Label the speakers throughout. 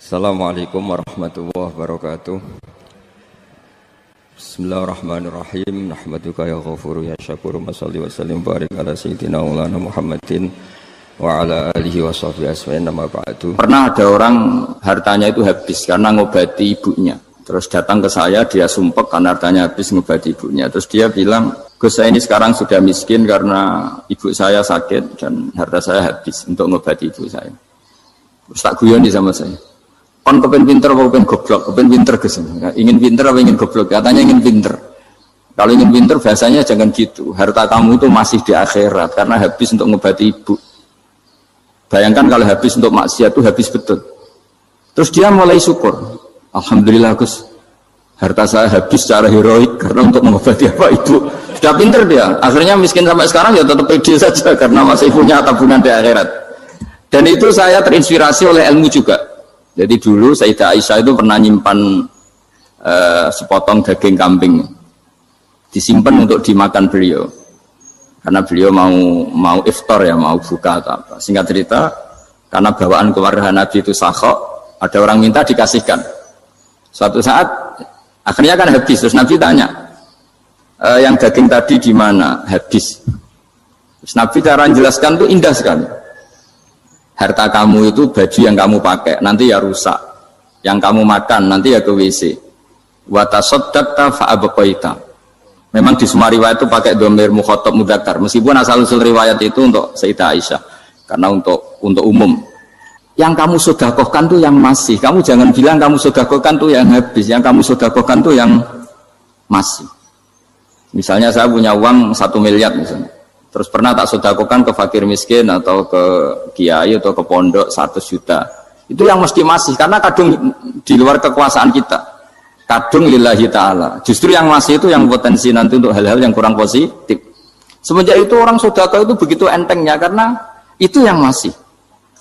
Speaker 1: Assalamualaikum warahmatullahi wabarakatuh. Bismillahirrahmanirrahim. Nahmaduka ya ghafuru ya syakuru. Mashalli wa sallim barik ala sayyidina maulana Muhammadin wa ala alihi wa sahbihi asma'in nama ba'du. Pernah ada orang hartanya itu habis karena ngobati ibunya. Terus datang ke saya, dia sumpek karena hartanya habis ngobati ibunya. Terus dia bilang, Gus, saya ini sekarang sudah miskin karena ibu saya sakit dan harta saya habis untuk ngobati ibu saya. Terus tak guyon sama saya. Kon kepen pinter apa kepen goblok? Kepen pinter Gus. Ingin pinter apa ingin goblok? Katanya ingin pinter. Kalau ingin pinter biasanya jangan gitu. Harta kamu itu masih di akhirat karena habis untuk ngobati ibu. Bayangkan kalau habis untuk maksiat itu habis betul. Terus dia mulai syukur. Alhamdulillah Gus, harta saya habis secara heroik karena untuk mengobati apa ibu. Sudah pinter dia. Akhirnya miskin sampai sekarang ya tetap pede saja karena masih punya tabungan di akhirat. Dan itu saya terinspirasi oleh ilmu juga. Jadi dulu Sayyidah Aisyah itu pernah nyimpan sepotong daging kambing, disimpan untuk dimakan beliau, karena beliau mau iftar ya, mau buka atau apa. Singkat cerita, karena bawaan keluarga Nabi itu sakhok, ada orang minta dikasihkan. Suatu saat akhirnya kan habis, terus Nabi tanya, yang daging tadi di mana? Habis. Terus Nabi cara menjelaskan itu indah sekali. Harta kamu itu baju yang kamu pakai nanti ya rusak, yang kamu makan nanti ya ke WC. Wa tasaddaqta fa abqaita. Memang di semua riwayat itu pakai dhamir mukhatab mudzakkar, meskipun asal-usul riwayat itu untuk Sayyidah Aisyah karena untuk umum. Yang kamu sedekahkan tuh yang masih. Kamu jangan bilang kamu sedekahkan tuh yang habis, yang kamu sedekahkan tuh yang masih. Misalnya saya punya uang 1 miliar misalnya. Terus pernah tak sedekahkan ke fakir miskin atau ke kiai atau ke pondok 100 juta. Itu yang mesti masih, karena kadung di luar kekuasaan kita. Kadung lillahi ta'ala. Justru yang masih itu yang potensi nanti untuk hal-hal yang kurang positif. Semenjak itu orang sedekah itu begitu entengnya karena itu yang masih.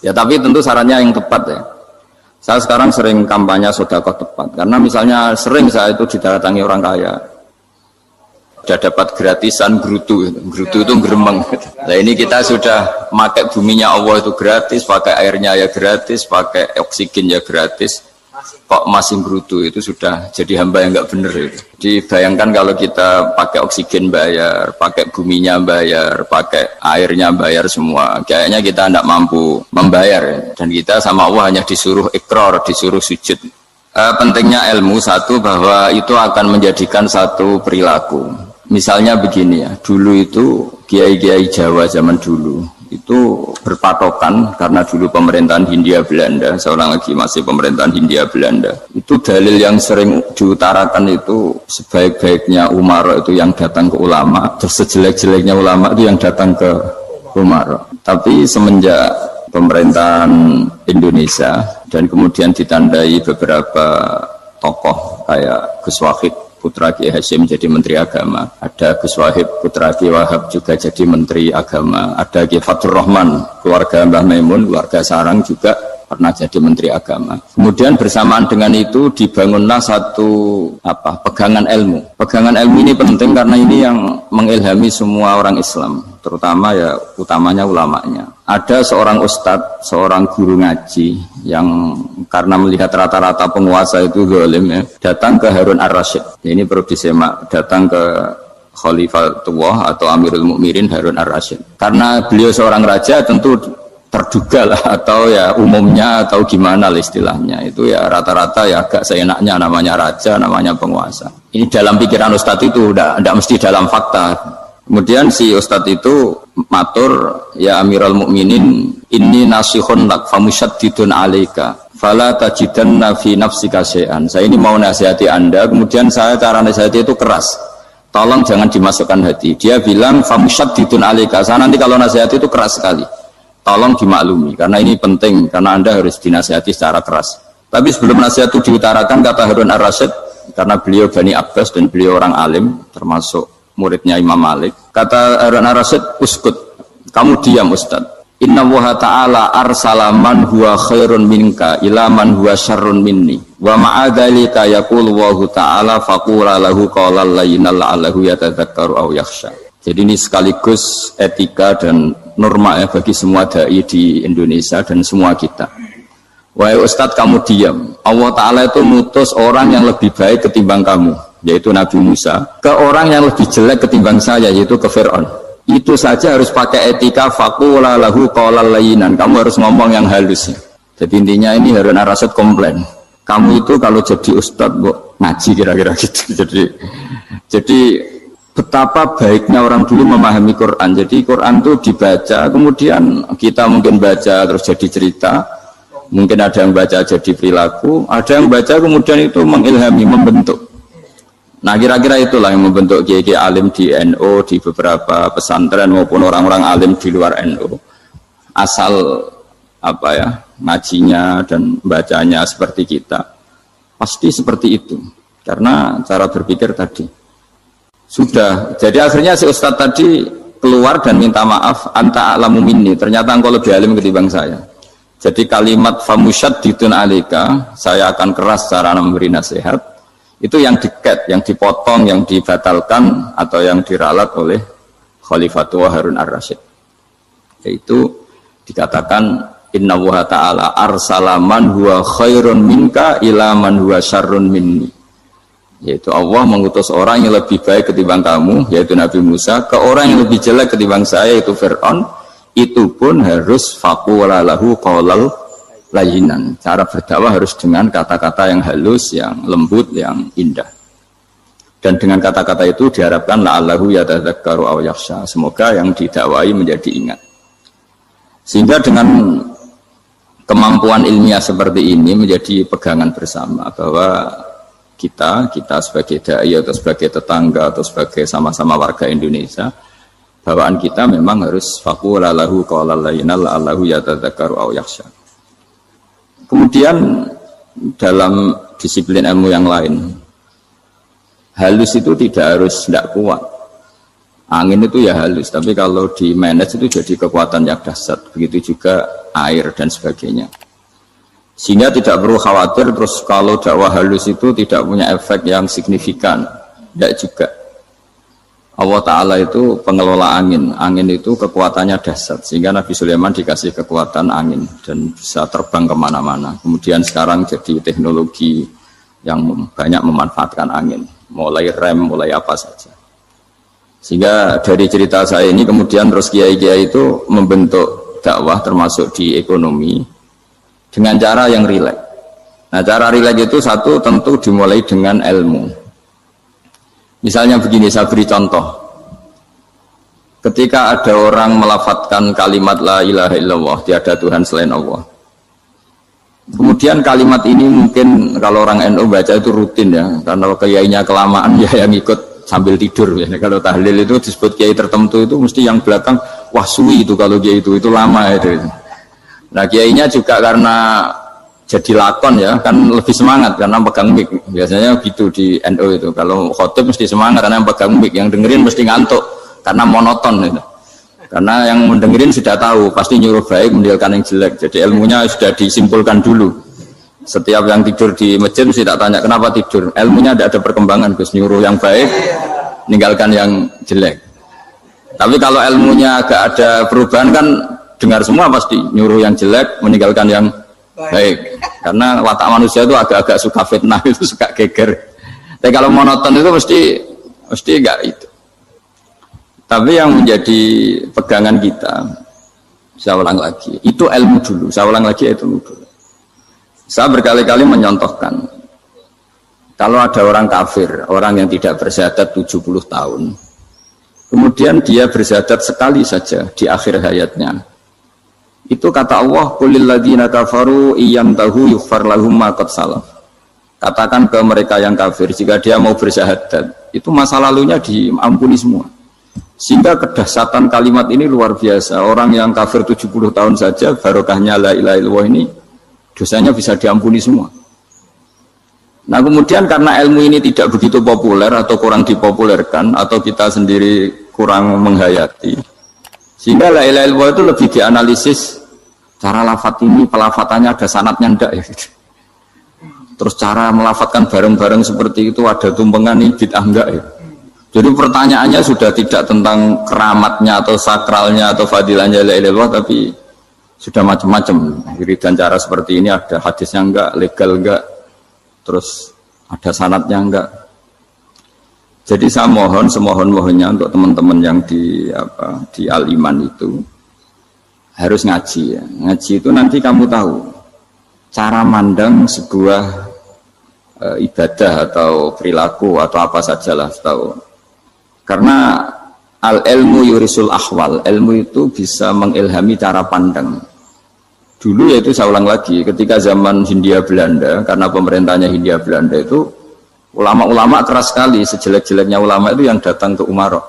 Speaker 1: Ya tapi tentu sarannya yang tepat ya. Saya sekarang sering kampanye sedekah tepat. Karena misalnya sering saya itu didatangi orang kaya. Sudah dapat gratisan gerutu itu geremeng. Nah ini kita sudah pakai buminya Allah itu gratis, pakai airnya ya gratis, pakai oksigen ya gratis. Kok masih gerutu, itu sudah jadi hamba yang nggak bener itu. Dibayangkan kalau kita pakai oksigen bayar, pakai buminya bayar, pakai airnya bayar semua. Kayaknya kita tidak mampu membayar. Dan kita sama Allah hanya disuruh ikrar, disuruh sujud. Pentingnya ilmu satu bahwa itu akan menjadikan satu perilaku. Misalnya begini ya, dulu itu kiai-kiai Jawa zaman dulu itu berpatokan karena dulu pemerintahan Hindia Belanda, seorang lagi masih pemerintahan Hindia Belanda. Itu dalil yang sering diutarakan itu sebaik-baiknya umara itu yang datang ke ulama, terus sejelek-jeleknya ulama itu yang datang ke umara. Tapi semenjak pemerintahan Indonesia dan kemudian ditandai beberapa tokoh kayak Gus Wahid putra Kiai Hasyim jadi Menteri Agama, ada Gus Wahid putra Kiai Wahab juga jadi Menteri Agama, ada Kiai Fathur Rahman keluarga Mbah Maimun, keluarga Sarang juga pernah jadi Menteri Agama. Kemudian bersamaan dengan itu dibangunlah satu pegangan ilmu. Pegangan ilmu ini penting karena ini yang mengilhami semua orang Islam, terutama ya utamanya ulamanya. Ada seorang ustadz, seorang guru ngaji yang karena melihat rata-rata penguasa itu zalim ya, datang ke Harun Ar-Rasyid. Ini perlu disemak, datang ke Khalifatullah atau Amirul Mukminin Harun Ar-Rasyid. Karena beliau seorang raja tentu terduga lah, atau ya umumnya atau gimana lah istilahnya, itu ya rata-rata ya agak seenaknya namanya raja, namanya penguasa. Ini dalam pikiran ustadz itu tidak mesti dalam fakta. Kemudian si ustadz itu matur, ya Amirul Mukminin, inni nasihun lak famusyaddidun alaika fala tajidanna fi nafsika syai'an. Saya ini mau nasihati Anda, kemudian saya cara nasihati itu keras, tolong jangan dimasukkan hati. Dia bilang famusyaddidun alaika, saya nanti kalau nasihati itu keras sekali, tolong dimaklumi karena ini penting, karena Anda harus dinasihati secara keras. Tapi sebelum nasihat itu diutarakan, kata Harun Ar-Rasyid, karena beliau Bani Abbas dan beliau orang alim termasuk muridnya Imam Malik, kata Harun Ar-Rasyid, uskut, kamu diam Ustaz. Inna Allaha ta'ala arsala man huwa khairun minka ila man huwa syarrun minni wa ma'adhalika yaqulu Allahu ta'ala faqula lahu qawlan layyinan la'allahu yatadzakkaru aw yakhsha. Jadi ini sekaligus etika dan norma ya bagi semua dai di Indonesia dan semua kita. Wahai Ustadz kamu diam. Allah Ta'ala itu mutus orang yang lebih baik ketimbang kamu, yaitu Nabi Musa, ke orang yang lebih jelek ketimbang saya, yaitu ke Fir'aun. Itu saja harus pakai etika faqula lahu qawlan layyinan. Kamu harus ngomong yang halus. Jadi intinya ini Harun ar-Rasyid komplain. Kamu itu kalau jadi Ustadz kok ngaji kira-kira gitu. Jadi betapa baiknya orang dulu memahami Quran. Jadi Quran itu dibaca, kemudian kita mungkin baca terus jadi cerita, mungkin ada yang baca jadi perilaku, ada yang baca kemudian itu mengilhami, membentuk. Nah kira-kira itulah yang membentuk kiai-kiai alim di NU, di beberapa pesantren maupun orang-orang alim di luar NU. Asal apa ya, ngajinya dan bacanya seperti kita, pasti seperti itu. Karena cara berpikir tadi sudah. Jadi akhirnya si Ustadz tadi keluar dan minta maaf, anta a'lamu minni, ternyata engkau lebih alim ketimbang saya. Jadi kalimat famusyaddidun alika, saya akan keras cara memberi nasihat, itu yang diket, yang dipotong, yang dibatalkan atau yang diralat oleh Khalifatullah Harun ar-Rasyid. Yaitu dikatakan inna wa ta'ala arsala man huwa khairun minka ila man huwa syarrun minni. Yaitu Allah mengutus orang yang lebih baik ketimbang kamu, yaitu Nabi Musa, ke orang yang lebih jelek ketimbang saya, yaitu Fir'aun. Itu pun harus faqula lahu qawlan layyinan. Cara berdakwah harus dengan kata-kata yang halus, yang lembut, yang indah. Dan dengan kata-kata itu diharapkan la'allahu yatadzakkaru aw yakhsha. Semoga yang didakwai menjadi ingat. Sehingga dengan kemampuan ilmiah seperti ini menjadi pegangan bersama bahwa kita sebagai dai atau sebagai tetangga atau sebagai sama-sama warga Indonesia, bawaan kita memang harus faqula lahu qawlan layyinan la'allahu yatadzakkaru aw yakhsha. Kemudian dalam disiplin ilmu yang lain, halus itu tidak kuat. Angin itu ya halus, tapi kalau di manage itu jadi kekuatan yang dahsyat. Begitu juga air dan sebagainya. Sehingga tidak perlu khawatir terus kalau dakwah halus itu tidak punya efek yang signifikan. Tidak juga. Allah Ta'ala itu pengelola angin. Angin itu kekuatannya dahsyat. Sehingga Nabi Sulaiman dikasih kekuatan angin dan bisa terbang kemana-mana. Kemudian sekarang jadi teknologi yang banyak memanfaatkan angin. Mulai rem, mulai apa saja. Sehingga dari cerita saya ini kemudian terus kiai-kiai itu membentuk dakwah termasuk di ekonomi dengan cara yang rileks. Nah cara rileks itu satu tentu dimulai dengan ilmu. Misalnya begini, saya beri contoh. Ketika ada orang melafadzkan kalimat la ilaha illallah, tiada Tuhan selain Allah. Kemudian kalimat ini mungkin kalau orang NU baca itu rutin ya, karena kiainya kelamaan ya yang ikut sambil tidur ya. Kalau tahlil itu disebut kiai tertentu itu mesti yang belakang wah suwi itu kalau kiai itu lama itu. Nah kiainya juga karena jadi lakon ya kan lebih semangat karena pegang mic. Biasanya gitu di NU itu. Kalau khotib mesti semangat karena pegang mic, yang dengerin mesti ngantuk karena monoton gitu. Karena yang mendengerin sudah tahu pasti nyuruh baik meninggalkan yang jelek. Jadi ilmunya sudah disimpulkan dulu. Setiap yang tidur di masjid mesti tak tanya kenapa tidur. Ilmunya tidak ada perkembangan, Gus, nyuruh yang baik, meninggalkan yang jelek. Tapi kalau ilmunya agak ada perubahan kan dengar semua pasti nyuruh yang jelek, meninggalkan yang baik. Karena watak manusia itu agak-agak suka fitnah, itu suka geger. Tapi kalau monoton itu mesti enggak itu. Tapi yang menjadi pegangan kita, saya ulang lagi, itu ilmu dulu. Saya ulang lagi itu ilmu dulu. Saya berkali-kali menyontohkan, kalau ada orang kafir, orang yang tidak bersyahadat 70 tahun, kemudian dia bersyahadat sekali saja di akhir hayatnya. Itu kata Allah, qulil ladzina kafaru iyyantahu yughfar lahum ma qad salaf. Katakan ke mereka yang kafir, jika dia mau bersyahadat, itu masa lalunya diampuni semua. Sehingga kedahsyatan kalimat ini luar biasa. Orang yang kafir 70 tahun saja, barokahnya la ilaha illallah ini, dosanya bisa diampuni semua. Nah kemudian karena ilmu ini tidak begitu populer atau kurang dipopulerkan atau kita sendiri kurang menghayati, sehingga la ilaha illallah itu lebih dianalisis cara lafadz ini, pelafatannya ada sanadnya enggak ya gitu. Terus cara melafatkan bareng-bareng seperti itu ada tumpengan ini bid'ah enggak ya. Jadi pertanyaannya sudah tidak tentang keramatnya atau sakralnya atau fadilahnya la ilaha illallah, tapi sudah macam-macam. Wiridan cara seperti ini ada hadisnya enggak, legal enggak, terus ada sanadnya enggak. Jadi saya mohon semohon-mohonnya untuk teman-teman yang di Al-Iman itu harus ngaji ya. Ngaji itu nanti kamu tahu cara mandang sebuah ibadah atau perilaku atau apa sajalah tahu. Karena al-ilmu yurisul ahwal, ilmu itu bisa mengilhami cara pandang. Dulu yaitu saya ulang lagi, ketika zaman Hindia Belanda, karena pemerintahnya Hindia Belanda itu ulama-ulama keras sekali, sejelek-jeleknya ulama itu yang datang ke Umarok.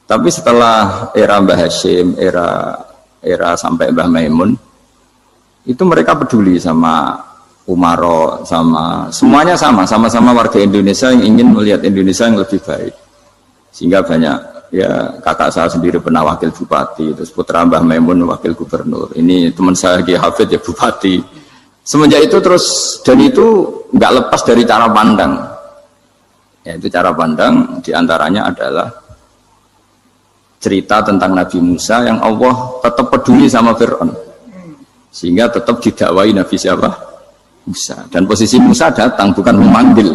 Speaker 1: Tapi setelah era Mbah Hashim, era sampai Mbah Maimun, itu mereka peduli sama Umarok, sama semuanya sama-sama warga Indonesia yang ingin melihat Indonesia yang lebih baik. Sehingga banyak, ya kakak saya sendiri pernah wakil bupati, terus putra Mbah Maimun wakil gubernur, ini teman saya Ki Hafid ya bupati. Semenjak itu terus, dan itu nggak lepas dari cara pandang. Yaitu cara pandang diantaranya adalah cerita tentang Nabi Musa yang Allah tetap peduli sama Fir'aun, sehingga tetap didakwai Nabi siapa? Musa. Dan posisi Musa datang bukan memanggil.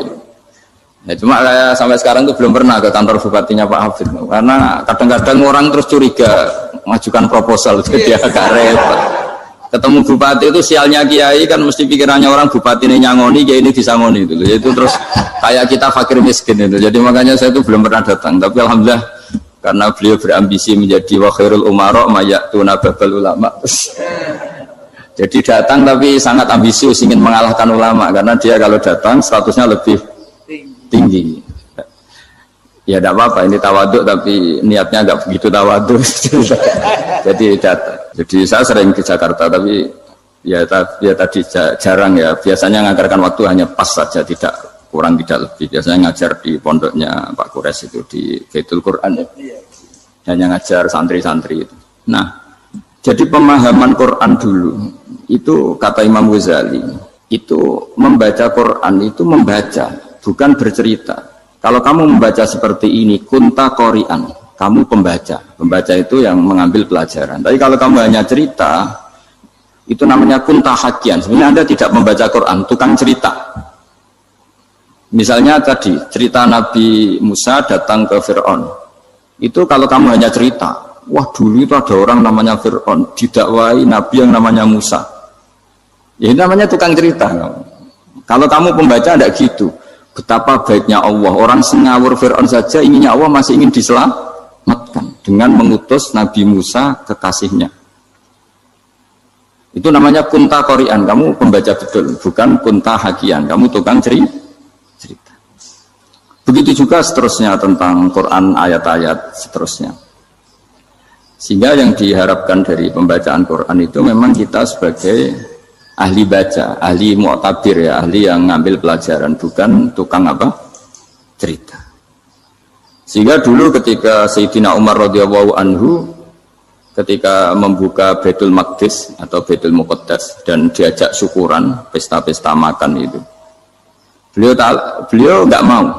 Speaker 1: Ya, cuma saya sampai sekarang tuh belum pernah ke kantor bupatinya Pak Hafid, karena kadang-kadang orang terus curiga mengajukan proposal, jadi agak repot. Ketemu bupati itu sialnya kiai kan mesti pikirannya orang bupati ini nyangoni, kiai ini disangoni itu. Itu terus kayak kita fakir miskin itu. Jadi makanya saya itu belum pernah datang. Tapi alhamdulillah karena beliau berambisi menjadi wa khairul umara mayatuna babal ulama. Jadi datang tapi sangat ambisius ingin mengalahkan ulama, karena dia kalau datang statusnya lebih tinggi. Ya tidak apa-apa, ini tawaduk tapi niatnya agak begitu tawaduk. Jadi datang. Jadi saya sering ke Jakarta tapi ya tadi jarang ya. Biasanya ngajarkan waktu hanya pas saja, tidak kurang tidak lebih. Biasanya ngajar di pondoknya Pak Kures itu di Baitul Quran ya. Hanya ngajar santri-santri itu. Nah, jadi pemahaman Quran dulu itu kata Imam Ghazali itu membaca Quran itu membaca, bukan bercerita. Kalau kamu membaca seperti ini, kunta qori'an, kamu pembaca. Pembaca itu yang mengambil pelajaran. Tapi kalau kamu hanya cerita, itu namanya kunta hakian. Sebenarnya Anda tidak membaca Quran, tukang cerita. Misalnya tadi, cerita Nabi Musa datang ke Fir'aun. Itu kalau kamu hanya cerita, wah dulu itu ada orang namanya Fir'aun, didakwai Nabi yang namanya Musa. Ya ini namanya tukang cerita. Kalau kamu pembaca tidak gitu. Betapa baiknya Allah, orang sengawur Fir'aun saja inginnya Allah masih ingin diselamatkan dengan mengutus Nabi Musa kekasihnya. Itu namanya kunta qori'an, kamu pembaca betul, bukan kunta hakian, kamu tukang cerita. Begitu juga seterusnya tentang Quran, ayat-ayat seterusnya. Sehingga yang diharapkan dari pembacaan Quran itu memang kita sebagai ahli baca, ahli mu'tabir ya, ahli yang ngambil pelajaran, bukan tukang apa? Cerita. Sehingga dulu ketika Sayyidina Umar radhiyallahu anhu ketika membuka Baitul Maqdis atau Baitul Muqaddas dan diajak syukuran, pesta-pesta makan itu. Beliau enggak mau.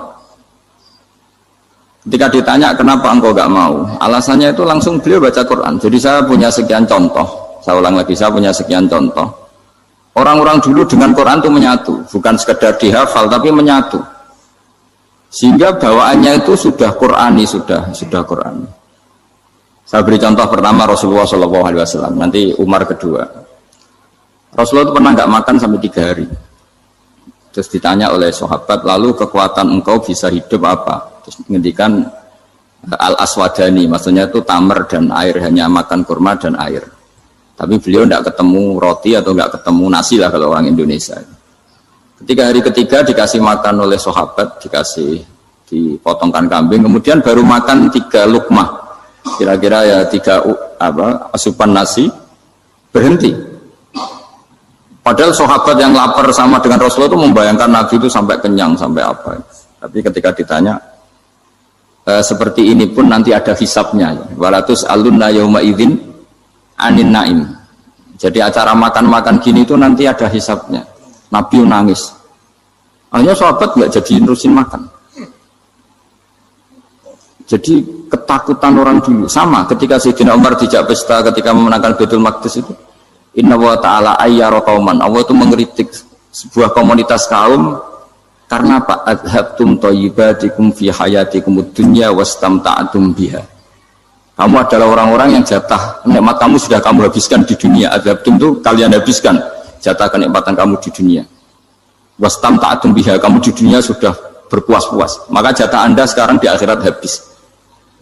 Speaker 1: Ketika ditanya kenapa engkau enggak mau? Alasannya itu langsung beliau baca Quran. Jadi saya punya sekian contoh. Saya ulang lagi, saya punya sekian contoh. Orang-orang dulu dengan Quran itu menyatu, bukan sekedar dihafal tapi menyatu. Sehingga bawaannya itu sudah Qurani, sudah Qurani. Saya beri contoh pertama Rasulullah SAW, nanti Umar kedua. Rasulullah itu pernah nggak makan sampai 3 hari. Terus ditanya oleh sahabat, lalu kekuatan engkau bisa hidup apa? Terus menghentikan al-aswadani, maksudnya itu tamar dan air, hanya makan kurma dan air. Tapi beliau tidak ketemu roti atau nggak ketemu nasi lah kalau orang Indonesia. Ketika hari ketiga dikasih makan oleh sahabat, dipotongkan kambing, kemudian baru makan 3 lukmah, kira-kira ya 3 asupan nasi, berhenti. Padahal sahabat yang lapar sama dengan Rasulullah itu membayangkan Nabi itu sampai kenyang, sampai apa. Tapi ketika ditanya, seperti ini pun nanti ada hisabnya. Walatus alunna yauma idzin anin naim. Jadi acara makan-makan gini itu nanti ada hisabnya. Nabi nangis. Akhirnya sahabat nggak jadi nerusin makan. Jadi ketakutan orang dulu sama ketika Sayyidina Umar dijak pesta ketika memenangkan Baitul Maqdis itu. Inna wa ta'ala ayyara qauman. Allah itu mengkritik sebuah komunitas kaum karena apa? Adhabtum thayyibatikum fi hayatikum dunya wastamta'tum biha. Kamu adalah orang-orang yang jatah nikmat kamu sudah kamu habiskan di dunia. Adhabtum itu kalian habiskan jatah kenikmatan kamu di dunia. Wastamta'tum biha, kamu di dunia sudah berpuas-puas. Maka jatah Anda sekarang di akhirat habis.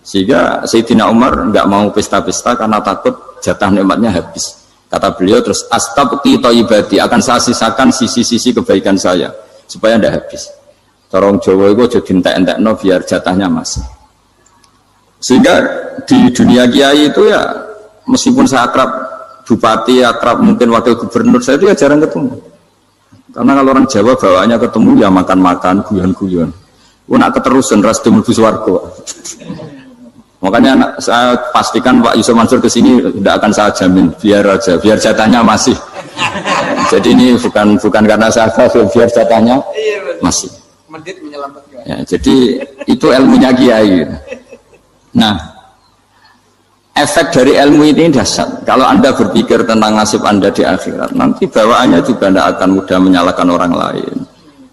Speaker 1: Sehingga Sayyidina Umar enggak mau pesta-pesta karena takut jatah nikmatnya habis. Kata beliau terus astabqi thayyibati, akan saya sisakan sisi-sisi kebaikan saya supaya tidak habis. Corong Jawa itu aja dientek-entekno biar jatahnya masih. Sehingga di dunia kiai itu ya meskipun saya akrab bupati, akrab mungkin wakil gubernur, saya itu ya jarang ketemu. Karena kalau orang Jawa bawaannya ketemu ya makan-makan, guyon-guyon. Nak keterusan ras mlebu swarga. Makanya saya pastikan Pak Yusuf Mansur kesini tidak akan saya jamin, biar aja, biar jatahnya masih. Jadi ini bukan karena saya biar jatahnya masih. Ya, jadi itu ilmunya kiai. Nah, efek dari ilmu ini dahsyat. Kalau Anda berpikir tentang nasib Anda di akhirat, nanti bawaannya juga tidak akan mudah menyalahkan orang lain,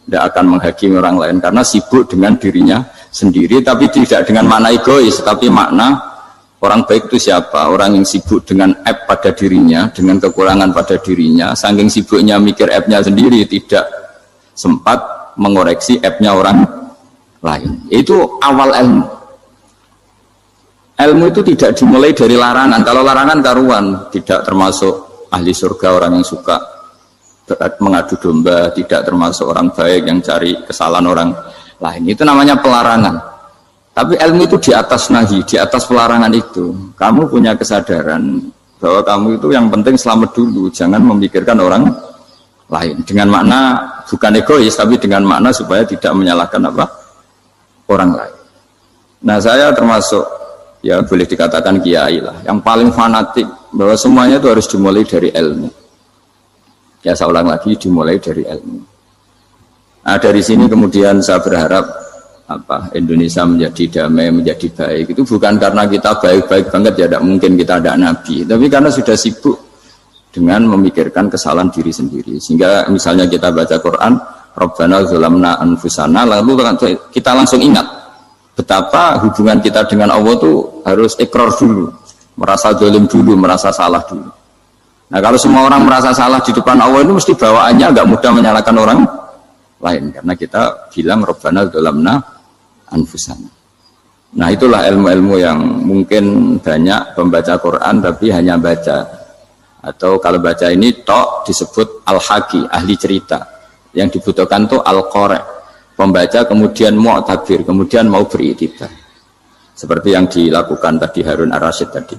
Speaker 1: tidak akan menghakimi orang lain karena sibuk dengan dirinya sendiri, tapi tidak dengan makna egois, tapi makna orang baik itu siapa? Orang yang sibuk dengan aib pada dirinya, dengan kekurangan pada dirinya, saking sibuknya mikir aibnya sendiri, tidak sempat mengoreksi aibnya orang lain. Itu awal ilmu. Ilmu itu tidak dimulai dari larangan. Kalau larangan karuan, tidak termasuk ahli surga orang yang suka mengadu domba, tidak termasuk orang baik yang cari kesalahan orang lain. Itu namanya pelarangan. Tapi ilmu itu di atas nahi, di atas pelarangan itu. Kamu punya kesadaran bahwa kamu itu yang penting selamat dulu, jangan memikirkan orang lain. Dengan makna bukan egois, tapi dengan makna supaya tidak menyalahkan apa orang lain. Nah, saya termasuk ya boleh dikatakan kiai lah, yang paling fanatik bahwa semuanya itu harus dimulai dari ilmu. Ya saya ulang lagi, dimulai dari ilmu. Nah, dari sini kemudian saya berharap Indonesia menjadi damai, menjadi baik. Itu bukan karena kita baik-baik banget ya, tidak mungkin kita ada nabi, tapi karena sudah sibuk dengan memikirkan kesalahan diri sendiri. Sehingga misalnya kita baca Quran, Rabbana zalamna anfusana, lalu kita langsung ingat betapa hubungan kita dengan Allah itu harus ikrar dulu, merasa zalim dulu, merasa salah dulu. Nah, kalau semua orang merasa salah di depan Allah itu mesti bawaannya agak mudah menyalahkan orang lain, karena kita bilang Rabbana zalamna anfusana. Nah, itulah ilmu-ilmu yang mungkin banyak pembaca Quran tapi hanya baca, atau kalau baca ini tok disebut al-haqi, ahli cerita. Yang dibutuhkan tuh al-qari, pembaca kemudian mu'tabir, kemudian mau beriktibar, seperti yang dilakukan tadi Harun Ar-Rasyid tadi.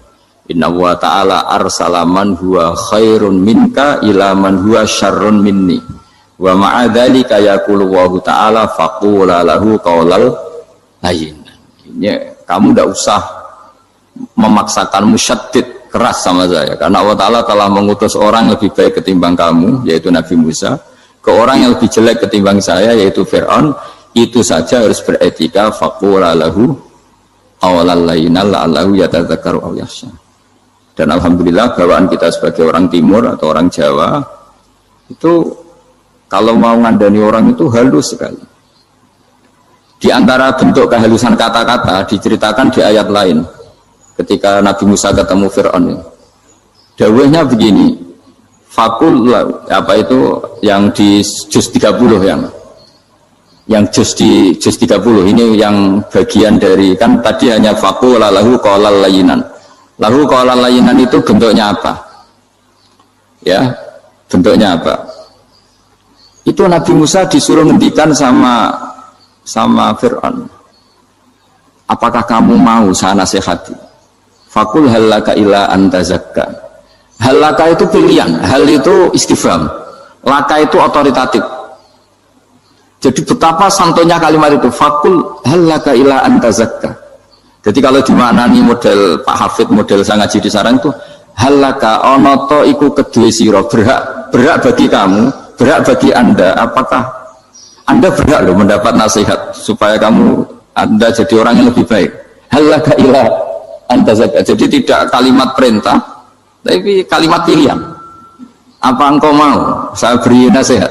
Speaker 1: Inna wa ta'ala arsala man huwa khairun minka ila man huwa syarrun minni wa ma'adzalika yaqulu wa ta'ala faqula lahu qaulal layyin. Ini kamu tidak usah memaksakan musyaddid keras sama saya, karena Allah Ta'ala telah mengutus orang lebih baik ketimbang kamu, yaitu Nabi Musa, ke orang yang lebih jelek ketimbang saya, yaitu Fir'aun. Itu saja harus beretika, faqula lahu qaulal layyinan la'allahu yatadzakkaru aw yakhsha. Dan alhamdulillah bawaan kita sebagai orang timur atau orang Jawa itu kalau mau ngandani orang itu halus sekali. Di antara bentuk kehalusan kata-kata diceritakan di ayat lain ketika Nabi Musa ketemu Fir'aun. Dawuhnya begini, fakul apa itu yang di juz 30 yang juz 30 ini yang bagian dari, kan tadi hanya fakul lahu qaulal layyinan. Lahu qaulal layyinan itu bentuknya apa? Ya, bentuknya apa? Itu Nabi Musa disuruh ngendikan sama Fir'aun, apakah kamu mau saya nasihati? Fakul halaka ila antazakka. Halaka itu pilihan, hal itu istifham, laka itu otoritatif. Jadi betapa santonya kalimat itu, fakul halaka ila antazakka. Jadi kalau dimaknani model Pak Hafid, model saya ngaji di sarang itu, halaka onoto iku kedue siro, berhak bagi kamu, berhak bagi Anda, apakah Anda berhak loh mendapat nasihat supaya Anda jadi orang yang lebih baik. Halaka ila antazakka. Jadi tidak kalimat perintah, tapi kalimat pilihan. Apa engkau mau saya beri nasihat?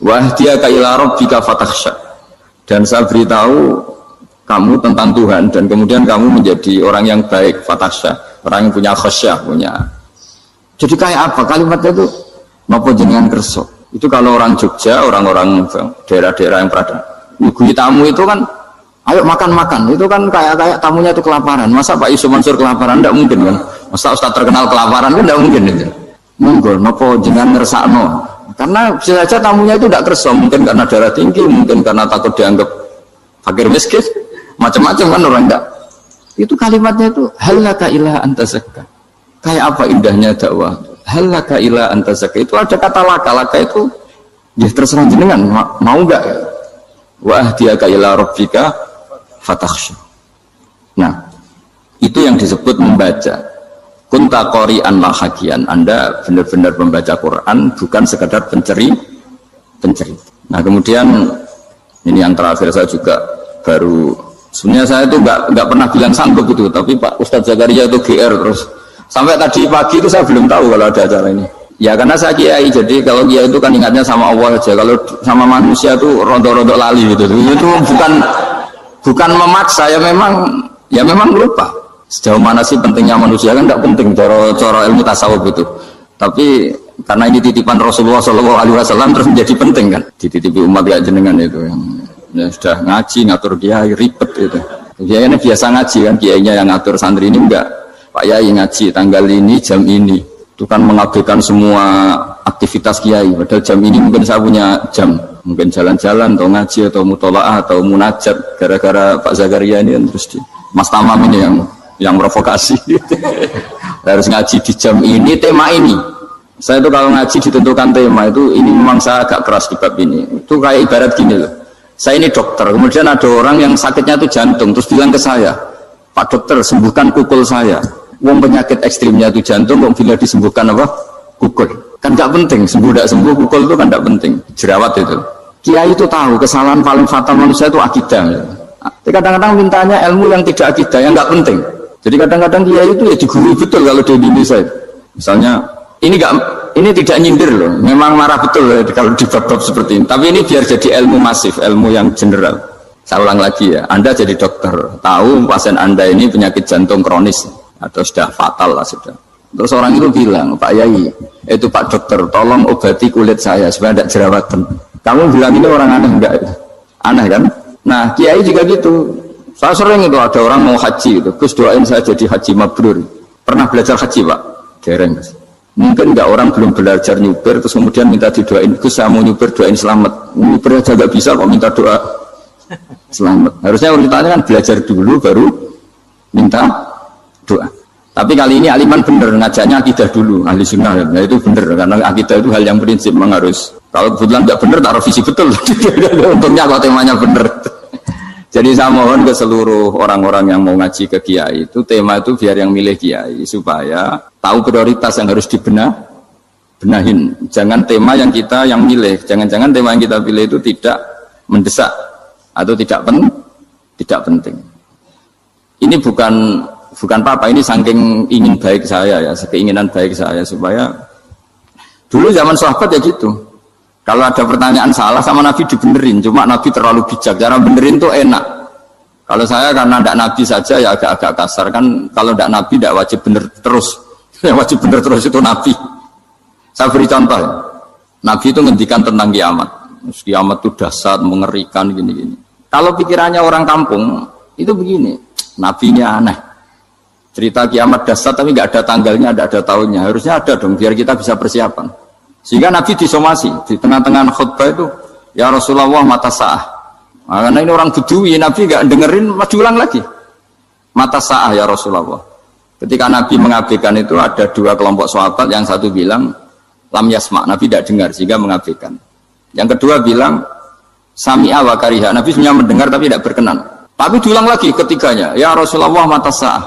Speaker 1: Wahdiyaka ila rabbika fatakhsha. Dan saya beritahu kamu tentang Tuhan dan kemudian kamu menjadi orang yang baik, fatakhsha, orang yang punya khasyah, punya. Jadi kayak apa kalimatnya itu? Napa jenengan kersa? Itu kalau orang Jogja, orang-orang daerah-daerah yang berada. Ibu tamu itu kan ayo makan-makan, itu kan kayak tamunya itu kelaparan. Masa Pak Yusuf Mansur kelaparan? Tidak mungkin kan. Masa Ustaz terkenal kelaparan kan tidak mungkin itu. Monggo napa jenengan ngersakno. Karena bisa saja tamunya itu tidak kersa, mungkin karena darah tinggi, mungkin karena takut dianggap fakir miskin, macam-macam kan orang enggak. Itu kalimatnya itu halaka ila anta zakka. Kayak apa indahnya dakwah. Halaka ila anta zakka. Itu ada kata laka itu ya terserah jenengan mau enggak ya. Wa ahdiyaka ila rabbika fatakhsha. Nah, itu yang disebut membaca. Kunta qori'an lahakian. Anda benar-benar membaca Quran, bukan sekadar penceri. Nah, kemudian ini yang terakhir saya juga baru, sebenarnya saya itu nggak pernah bilang sanggup itu, tapi Pak Ustadz Zakaria itu GR terus. Sampai tadi pagi itu saya belum tahu kalau ada acara ini. Ya karena saya kiai, jadi kalau kiai itu kan ingatnya sama Allah aja. Kalau sama manusia itu rontok-rontok lali gitu. Itu bukan memaksa, ya memang lupa. Sejauh mana sih pentingnya manusia kan tidak penting cara ilmu tasawuf itu. Tapi karena ini titipan Rasulullah SAW terus menjadi penting kan. Dititipi umat kayak jenengan itu yang ya sudah ngaji ngatur kiai ribet itu. Kiainya biasa ngaji kan, kiainya yang ngatur santri ini enggak. Pak Yai ngaji tanggal ini jam ini. Itu kan mengabaikan semua aktivitas kiai. Padahal jam ini mungkin saya punya jam, mungkin jalan-jalan atau ngaji atau mutolaah atau munajat. Gara-gara Pak Zakaria ini kan terus Mas Tamam ini yang provokasi. Harus ngaji di jam ini, tema ini. Saya itu kalau ngaji ditentukan tema itu, ini memang saya agak keras di bab ini. Itu kayak ibarat gini loh. Saya ini dokter, kemudian ada orang yang sakitnya itu jantung, terus bilang ke saya, Pak dokter sembuhkan kukul saya. Wong penyakit ekstrimnya itu jantung, kok bila disembuhkan apa? Kukul. Kan gak penting, sembuh tidak sembuh, kukul itu kan gak penting. Jerawat itu. Kiai itu tahu kesalahan paling fatal manusia itu akidah. Tapi kadang-kadang mintanya ilmu yang tidak akidah, yang gak penting. Jadi kadang-kadang kiai itu ya digurui betul kalau di Indonesia. Misalnya ini tidak nyindir loh, memang marah betul loh kalau di bab-bab seperti ini. Tapi ini biar jadi ilmu masif, ilmu yang general. Saya ulang lagi ya, Anda jadi dokter, tahu pasien Anda ini penyakit jantung kronis atau sudah fatal lah sudah. Terus orang itu bilang, Pak Yai, itu Pak dokter, tolong obati kulit saya supaya tidak jerawatan. Kamu bilang ini orang aneh enggak? Aneh kan? Nah, kiai juga gitu. Saya sering itu ada orang mau haji gitu, Gus doain saya jadi haji mabrur. Pernah belajar haji Pak? Dereng. Mungkin enggak orang belum belajar nyupir terus kemudian minta didoain, Gus saya mau nyupir doain selamat. Nyupir aja enggak bisa kok minta doa selamat. Harusnya urutannya kan belajar dulu baru minta doa. Tapi kali ini aliman bener ngajaknya akidah dulu, ahli sunnah. Nah itu bener karena akidah itu hal yang prinsip memang harus. Kalau kebetulan enggak bener taruh visi betul. Untungnya kalau temanya bener. Jadi saya mohon ke seluruh orang-orang yang mau ngaji ke kiai itu tema itu biar yang milih kiai supaya tahu prioritas yang harus benahin. Jangan tema yang milih, jangan-jangan tema yang kita pilih itu tidak mendesak atau tidak penting. Ini bukan apa-apa, ini saking ingin baik saya ya, keinginan baik saya supaya dulu zaman sahabat ya gitu. Kalau ada pertanyaan salah sama Nabi dibenerin, cuma Nabi terlalu bijak, cara benerin tuh enak. Kalau saya karena tidak Nabi saja ya agak-agak kasar kan, kalau tidak Nabi tidak wajib bener terus, yang wajib bener terus itu Nabi. Saya beri contoh ya. Nabi itu ngendikan tentang kiamat, kiamat itu dahsyat, mengerikan gini-gini. Kalau pikirannya orang kampung itu begini, Nabinya aneh. Cerita kiamat dahsyat tapi nggak ada tanggalnya, nggak ada tahunnya, harusnya ada dong biar kita bisa persiapan. Sehingga Nabi disomasi di tengah-tengah khutbah itu, ya Rasulullah mata sa'ah. Nah, karena ini orang Bedui, Nabi nggak dengerin, diulang lagi. Mata sa'ah ya Rasulullah. Ketika Nabi mengabaikan itu ada dua kelompok sahabat, yang satu bilang lam yasma, Nabi tidak dengar sehingga mengabaikan. Yang kedua bilang sami'a wa kariha, Nabi sebenarnya mendengar tapi tidak berkenan. Tapi diulang lagi ketiganya, ya Rasulullah mata sa'ah.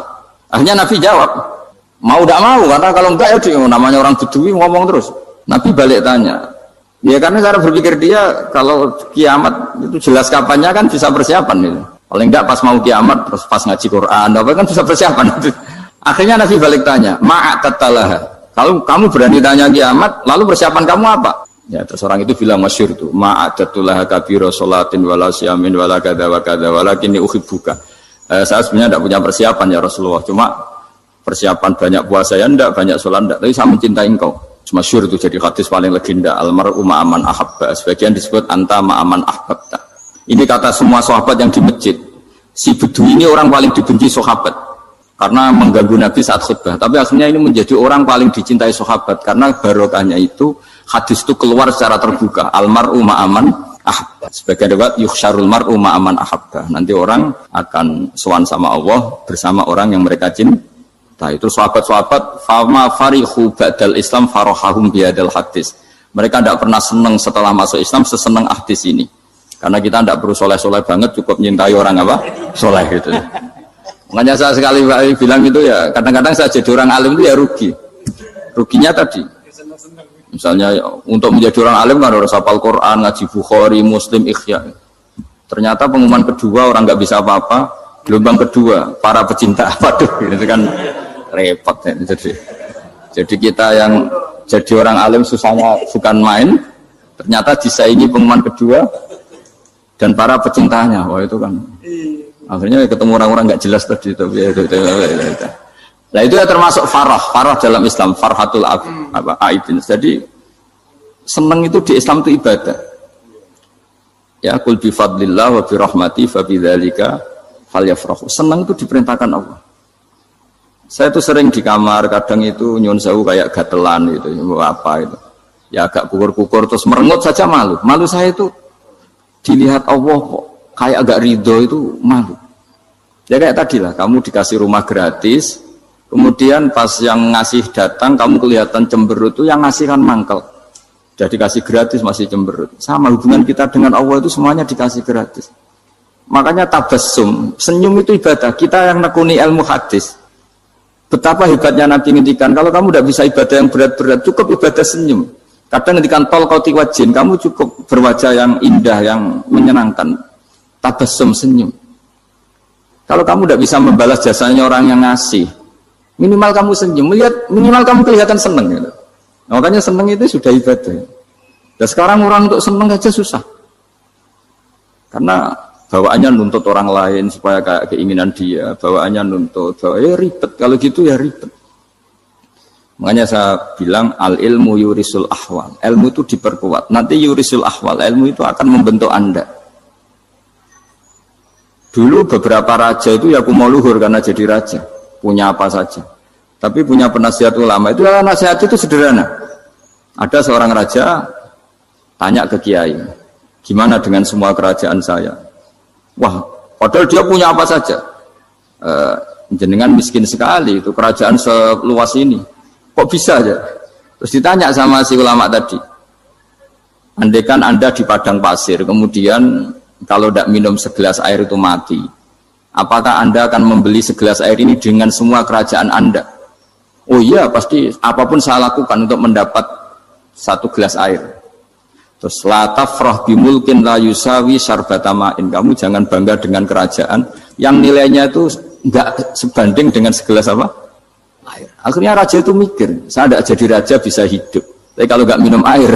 Speaker 1: Akhirnya Nabi jawab, mau tidak mau, karena kalau enggak ya namanya orang Bedui ngomong terus. Nabi balik tanya, ya karena cara berpikir dia kalau kiamat itu jelas kapannya kan bisa persiapan itu. Paling enggak pas mau kiamat terus pas ngaji Quran, apa kan bisa persiapan itu. Akhirnya Nabi balik tanya, ma'at talaha, Kalau kamu berani tanya kiamat, lalu persiapan kamu apa? Ya, terus orang itu bilang masyhur itu, ma'adatullah kabira sholatin wala siyamin wala kadza wa kadza walakinni uhibbuka. Saya sebenarnya tidak punya persiapan ya Rasulullah, cuma persiapan banyak puasa ya enggak, banyak sholat enggak, tapi saya mencintai engkau. Masyhur itu jadi hadis paling legenda, almar'u ma'aman ahabba, sebagian disebut anta ma'aman ahbabta. Ini kata semua sahabat yang di masjid. Si Bedui ini orang paling dibenci sahabat karena mengganggu Nabi saat khutbah, tapi akhirnya ini menjadi orang paling dicintai sahabat karena barokahnya itu hadis itu keluar secara terbuka, almar'u ma'aman ahabba. Sebagian riwayat yuhsyarul mar'u ma'aman ahabba. Nanti orang akan sowan sama Allah bersama orang yang mereka cintai. Nah, itu sahabat-sahabat fama farihu ba'dal Islam farahahum biadal hadis. Mereka tidak pernah senang setelah masuk Islam sesenang hadis ini. Karena kita tidak perlu soleh-soleh banget, cukup menyintai orang apa? Soleh gitu. Makanya saya sekali bilang itu ya, kadang-kadang saya jadi orang alim itu ya rugi. Ruginya tadi. Misalnya untuk menjadi orang alim kan harus hafal Quran, ngaji Bukhari, Muslim, Ikhya. Ternyata pengumuman kedua orang nggak bisa apa-apa. Gelombang kedua para pecinta, waduh, itu kan repot ya. Jadi kita yang jadi orang alim susahnya bukan main, ternyata disaingi pengumuman kedua dan para pecintanya. Wah itu kan akhirnya ketemu orang-orang nggak jelas tadi itu. Nah itu ya termasuk farah dalam Islam, farhatul aibin. Jadi senang itu di Islam itu ibadah. Ya qul bi fadlillah wa bi rahmati fa bidzalika falyafrahu. Senang itu diperintahkan Allah. Saya tuh sering di kamar, kadang itu nyun sewu kayak gatelan gitu, apa itu. Ya agak kukur-kukur terus merengut saja malu. Malu saya itu dilihat Allah kok kayak agak ridho itu malu. Ya kayak tadi lah, kamu dikasih rumah gratis, kemudian pas yang ngasih datang kamu kelihatan cemberut, itu yang ngasih kan mangkel. Jadi dikasih gratis masih cemberut. Sama hubungan kita dengan Allah itu semuanya dikasih gratis. Makanya tabassum, senyum itu ibadah. Kita yang nekuni ilmu hadis, betapa hebatnya Nabi ngendikan, kalau kamu tidak bisa ibadah yang berat-berat, cukup ibadah senyum. Kadang ngendikan tol kauti wajin, kamu cukup berwajah yang indah, yang menyenangkan. Tabassum, senyum. Kalau kamu tidak bisa membalas jasanya orang yang ngasih, minimal kamu senyum, minimal kamu kelihatan senang. Gitu. Makanya senang itu sudah ibadah. Dan sekarang orang untuk senang aja susah. Karena bawaannya nuntut orang lain supaya kayak keinginan dia, bawaannya nuntut, ribet. Kalau gitu ya ribet. Makanya saya bilang al ilmu yurisul ahwal. Ilmu itu diperkuat. Nanti yurisul ahwal, ilmu itu akan membentuk Anda. Dulu beberapa raja itu ya mau luhur karena jadi raja, punya apa saja. Tapi punya penasihat ulama itu nasihat itu sederhana. Ada seorang raja tanya ke kiai, gimana dengan semua kerajaan saya? Wah, padahal dia punya apa saja. Jenengan miskin sekali, itu kerajaan seluas ini. Kok bisa aja? Terus ditanya sama si ulama tadi. Andaikan Anda di padang pasir, kemudian kalau tidak minum segelas air itu mati. Apakah Anda akan membeli segelas air ini dengan semua kerajaan Anda? Oh iya, pasti apapun saya lakukan untuk mendapat satu gelas air. Terus la tafrah bimulkin la yusawi syarbatamain. Kamu jangan bangga dengan kerajaan yang nilainya itu enggak sebanding dengan segelas apa? Air. Akhirnya raja itu mikir, saya tidak jadi raja bisa hidup. Tapi kalau enggak minum air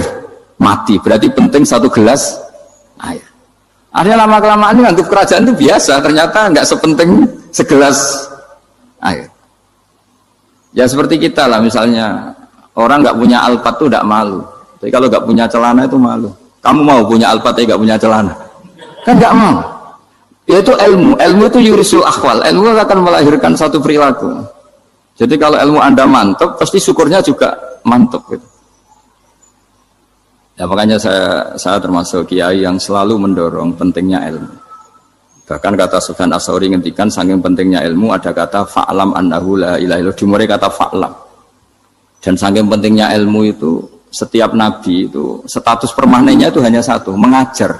Speaker 1: mati. Berarti penting satu gelas air. Akhirnya lama-kelamaan ini anggap kerajaan itu biasa, ternyata enggak sepenting segelas air. Ya seperti kita lah, misalnya orang enggak punya alpat itu enggak malu. Tapi kalau nggak punya celana itu malu. Kamu mau punya alpat tapi nggak punya celana? Kan nggak mau. Yaitu ilmu. Ilmu itu yurisul akhwal. Ilmu akan melahirkan satu perilaku. Jadi kalau ilmu Anda mantap, pasti syukurnya juga mantap. Gitu. Ya makanya saya termasuk kiai yang selalu mendorong pentingnya ilmu. Bahkan kata Sufyan Ats-Tsauri ngendikan saking pentingnya ilmu ada kata fa'lam annahu la ilaha illallah. Dimulai kata fa'lam. Dan saking pentingnya ilmu itu setiap nabi itu status permanennya itu hanya satu, mengajar.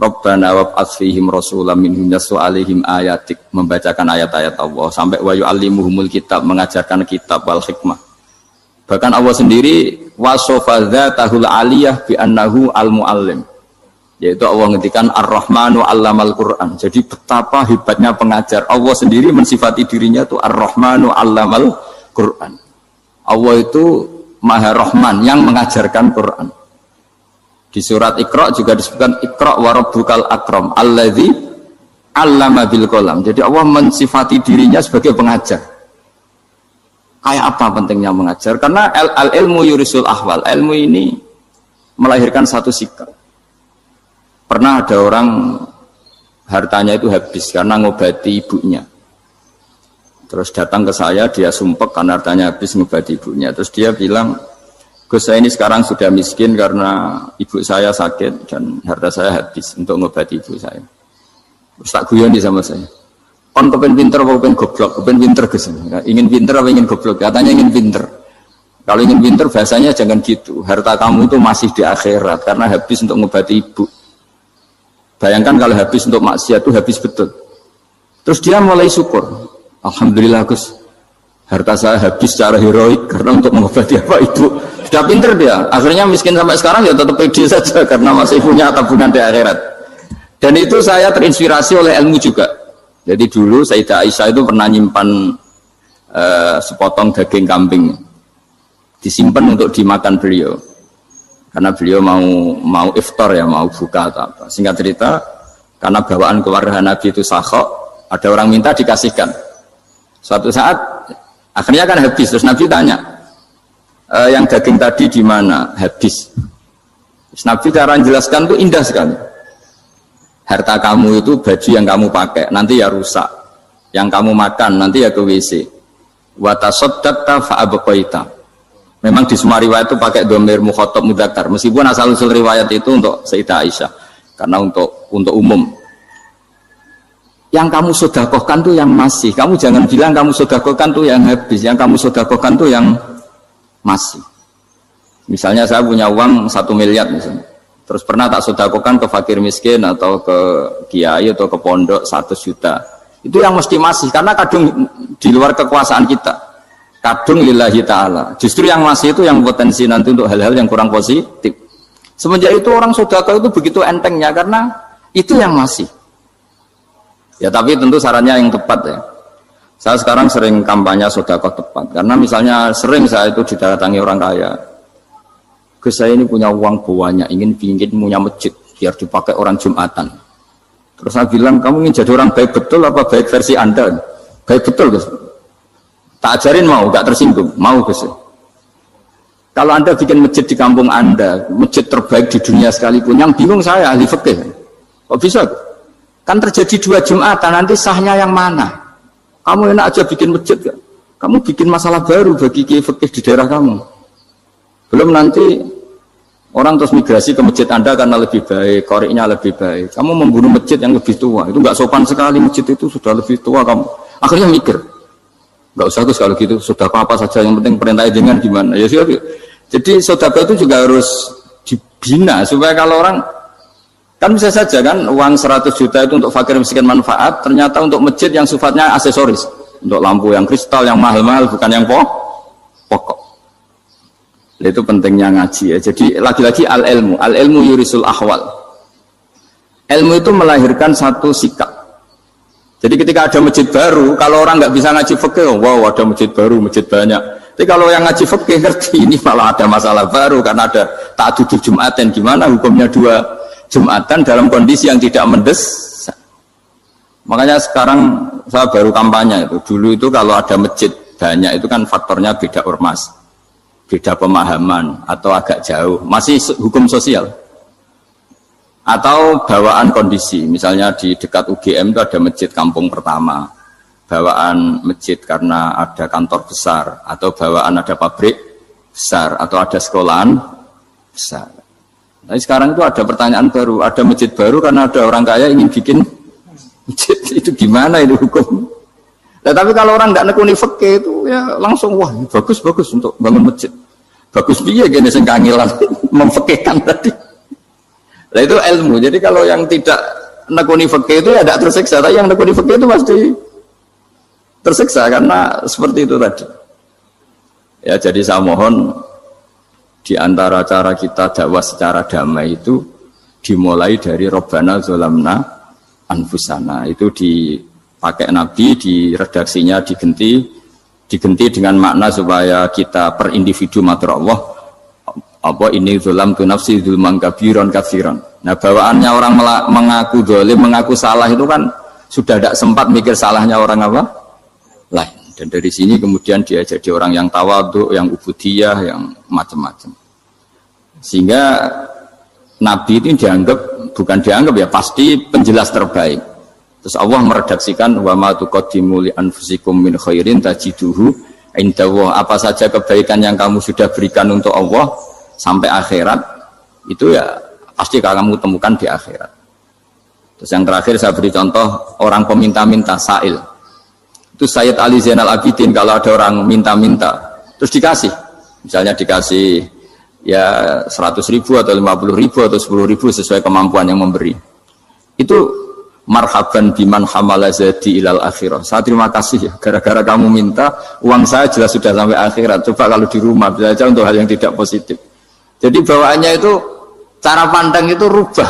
Speaker 1: Rabbana wab'ats fihim rasulam minhum yatlu 'alaihim ayatik, membacakan ayat-ayat Allah sampai wa yu'allimuhumul kitab, mengajarkan kitab wal hikmah. Bahkan Allah sendiri wasofa dzatahul 'aliyah bi annahu al-muallim. Yaitu Allah ngendikan Ar-Rahmanu 'allamal Qur'an. Jadi betapa hebatnya pengajar. Allah sendiri mensifati dirinya itu Ar-Rahmanu 'allamal Qur'an. Allah itu Maha Rahman yang mengajarkan Quran. Di surat Iqra juga disebutkan Iqra wa rabbukal akram alladzi 'allama bil qalam. Jadi Allah mensifati dirinya sebagai pengajar. Kayak apa pentingnya mengajar? Karena al-ilmu yurisul ahwal. Ilmu ini melahirkan satu sikap. Pernah ada orang hartanya itu habis karena ngobati ibunya. Terus datang ke saya, dia sumpek karena hartanya habis ngobati ibunya. Terus dia bilang, Gus, saya ini sekarang sudah miskin karena ibu saya sakit dan harta saya habis untuk ngobati ibu saya. Terus tak guyon sama saya. Kon kepen pinter apa kepen goblok? Kepen pinter Gus. Ingin pinter apa ingin goblok? Katanya ingin pinter. Kalau ingin pinter bahasanya jangan gitu. Harta kamu itu masih di akhirat karena habis untuk ngobati ibu. Bayangkan kalau habis untuk maksiat itu habis betul. Terus dia mulai syukur. Alhamdulillah Gus, harta saya habis secara heroik karena untuk mengobati apa ibu. Sudah pinter dia. Akhirnya miskin sampai sekarang ya tetap pede saja karena masih punya tabungan di akhirat. Dan itu saya terinspirasi oleh ilmu juga. Jadi dulu Sayyidah Aisyah itu pernah nyimpan sepotong daging kambing, disimpan untuk dimakan beliau. Karena beliau mau iftar ya, mau buka atau apa. Singkat cerita, karena bawaan keluarga Nabi itu sakhok, ada orang minta dikasihkan. Suatu saat akhirnya kan habis. Terus Nabi tanya, yang daging tadi di mana? Habis. Terus Nabi cara menjelaskan itu indah sekali. Harta kamu itu baju yang kamu pakai nanti ya rusak, yang kamu makan nanti ya ke WC. Wa tasaddaqta fa abqaita. Memang di semua riwayat itu pakai dhamir mukhatab mudzakkar, meskipun asal usul riwayat itu untuk Sayyidah Aisyah karena untuk umum. Yang kamu sedekahkan tuh yang masih. Kamu jangan bilang kamu sedekahkan tuh yang habis. Yang kamu sedekahkan tuh yang masih. Misalnya saya punya uang 1 miliar misalnya. Terus pernah tak sedekahkan ke fakir miskin atau ke kiai atau ke pondok 100 juta. Itu yang mesti masih. Karena kadung di luar kekuasaan kita. Kadung lillahi ta'ala. Justru yang masih itu yang potensi nanti untuk hal-hal yang kurang positif. Semenjak itu orang sedekah itu begitu entengnya. Karena itu yang masih. Ya tapi tentu sarannya yang tepat ya. Saya sekarang sering kampanye sedekah tepat. Karena misalnya sering saya itu didatangi orang kaya. Gus, saya ini punya uang banyak, ingin punya masjid biar dipakai orang Jumatan. Terus saya bilang, kamu ingin jadi orang baik betul apa baik versi Anda? Baik betul Gus. Tak ajarin mau, gak tersinggung. Mau Gus. Kalau Anda bikin masjid di kampung Anda, masjid terbaik di dunia sekalipun, yang bingung saya ahli fikih. Kok bisa? Kan terjadi 2 Jumatan, nanti sahnya yang mana? Kamu enak aja bikin masjid gak? Kamu bikin masalah baru bagi kiai fikih di daerah kamu. Belum nanti orang terus migrasi ke masjid Anda karena lebih baik, koriknya lebih baik. Kamu membunuh masjid yang lebih tua, itu nggak sopan sekali, masjid itu sudah lebih tua kamu. Akhirnya mikir, nggak usah Gus kalau gitu, sudah apa saja yang penting perintahnya dengan gimana. Ya sih. Jadi sedekah itu juga harus dibina supaya kalau orang kan bisa saja kan uang 100 juta itu untuk fakir miskin manfaat, ternyata untuk masjid yang sifatnya aksesoris, untuk lampu yang kristal yang mahal-mahal bukan yang pokok. Itu pentingnya ngaji ya. Jadi lagi-lagi al-ilmu yurisul ahwal. Ilmu itu melahirkan satu sikap. Jadi ketika ada masjid baru, kalau orang nggak bisa ngaji fikih, wow ada masjid baru, masjid banyak. Tapi kalau yang ngaji fikih ngerti ini malah ada masalah baru karena ada ta'addud Jumatan. Gimana hukumnya 2 Jumatan dalam kondisi yang tidak mendesak. Makanya sekarang saya baru kampanye itu. Dulu itu kalau ada masjid banyak itu kan faktornya beda ormas, beda pemahaman atau agak jauh. Masih hukum sosial. Atau bawaan kondisi. Misalnya di dekat UGM itu ada masjid kampung pertama. Bawaan masjid karena ada kantor besar. Atau bawaan ada pabrik besar. Atau ada sekolahan besar. Nah, sekarang itu ada pertanyaan baru, ada masjid baru karena ada orang kaya ingin bikin masjid. Itu gimana itu hukum? Nah, tapi kalau orang nggak nekuni fikih itu ya langsung wah bagus untuk bangun masjid. Bagus piye gini sing kangelan memfikihkan tadi. Nah itu ilmu. Jadi kalau yang tidak nekuni fikih itu ya tidak tersiksa, tapi yang nekuni fikih itu pasti tersiksa karena seperti itu tadi. Ya jadi saya mohon di antara cara kita dakwah secara damai itu dimulai dari Robbana Zolamna Anfusana. Itu dipakai Nabi, di redaksinya digenti diganti dengan makna supaya kita per individu matur Allah apa ini zulam tu nafsi zulman kabiron katsiran. Nah bawaannya orang mengaku zalim, mengaku salah itu kan sudah tidak sempat mikir salahnya orang apa lain. Dan dari sini kemudian dia jadi orang yang tawadhu, yang ubudiyah, yang macam-macam. Sehingga Nabi itu bukan dianggap ya, pasti penjelas terbaik. Terus Allah meredaksikan wa ma tuqaddimu li anfusikum min khairin tajiduhu indallah. Apa saja kebaikan yang kamu sudah berikan untuk Allah sampai akhirat itu ya pasti kamu temukan di akhirat. Terus yang terakhir saya beri contoh orang peminta-minta sa'il. Itu Sayyid Ali Zainal Abidin kalau ada orang minta-minta terus dikasih. Misalnya dikasih ya 100.000 atau 50.000 atau 10.000 sesuai kemampuan yang memberi. Itu marhaban biman hamala zadi ilal akhirah. Saya terima kasih ya, gara-gara kamu minta uang saya jelas sudah sampai akhirat. Coba kalau di rumah bisa aja untuk hal yang tidak positif. Jadi bawaannya itu cara pandang itu rubah.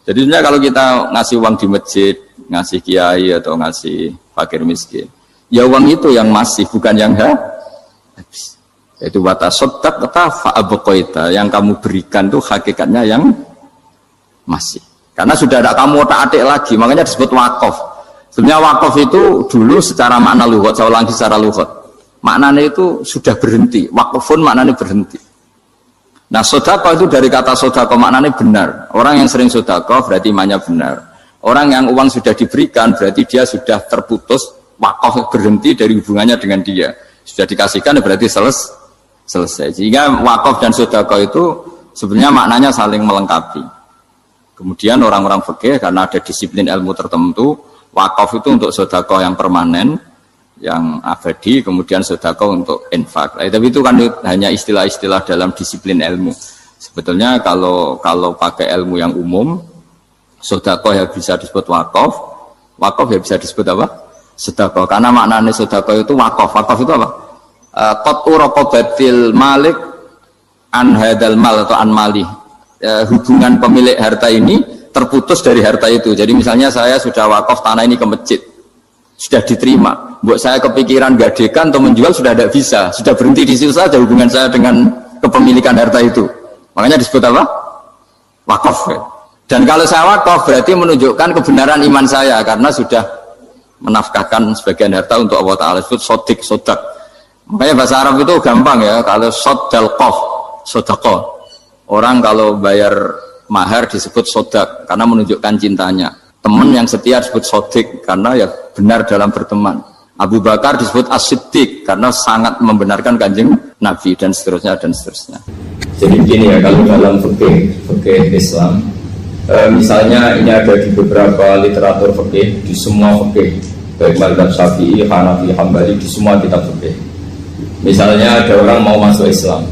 Speaker 1: Jadi sebenarnya kalau kita ngasih uang di masjid, ngasih kiai atau ngasih fakir miskin, ya uang itu yang masih bukan yang habis. Itu watasodak kata fa'abqaita, yang kamu berikan itu hakikatnya yang masih. Karena sudah ada kamu otak-atik lagi, makanya disebut wakaf. Sebenarnya wakaf itu dulu secara makna lughat, saya ulangi secara lughat. Maknanya itu sudah berhenti, wakafun maknanya berhenti. Nah sedekah itu dari kata sedekah maknanya benar. Orang yang sering sedekah berarti imannya benar. Orang yang uang sudah diberikan berarti dia sudah terputus, wakaf berhenti dari hubungannya dengan dia. Sudah dikasihkan berarti selesai. Sehingga wakaf dan sedekah itu sebenarnya maknanya saling melengkapi. Kemudian orang-orang fikih karena ada disiplin ilmu tertentu, wakaf itu untuk sedekah yang permanen, yang abadi, kemudian sedekah untuk infak. Tapi itu kan hanya istilah-istilah dalam disiplin ilmu. Sebetulnya kalau pakai ilmu yang umum, sedekah ya bisa disebut wakaf, wakaf ya bisa disebut apa? Sedekah. Karena maknanya sedekah itu wakaf. Wakaf itu apa? Qat'u raqabatil malik an hadal mal atau an mali. Hubungan pemilik harta ini terputus dari harta itu. Jadi misalnya saya sudah wakaf tanah ini ke masjid, sudah diterima. Buat saya kepikiran gadekan atau menjual sudah tidak bisa, sudah berhenti di situ saja hubungan saya dengan kepemilikan harta itu. Makanya disebut apa? Wakaf. Dan kalau saya wakaf berarti menunjukkan kebenaran iman saya karena sudah menafkahkan sebagian harta untuk Allah Taala. Disebut sodak. Makanya bahasa Arab itu gampang ya. Kalau sodalqoh, sodaqoh. Orang kalau bayar mahar disebut sodak karena menunjukkan cintanya. Teman yang setia disebut sodik karena ya benar dalam berteman. Abu Bakar disebut as-siddiq karena sangat membenarkan kanjeng Nabi dan seterusnya dan seterusnya. Jadi begini ya, kalau dalam fikih Islam, misalnya ini ada di beberapa literatur fikih, di semua fikih, baik mazhab Syafi'i, Hanafi, Hambali, di semua kitab fikih. Misalnya ada orang mau masuk Islam,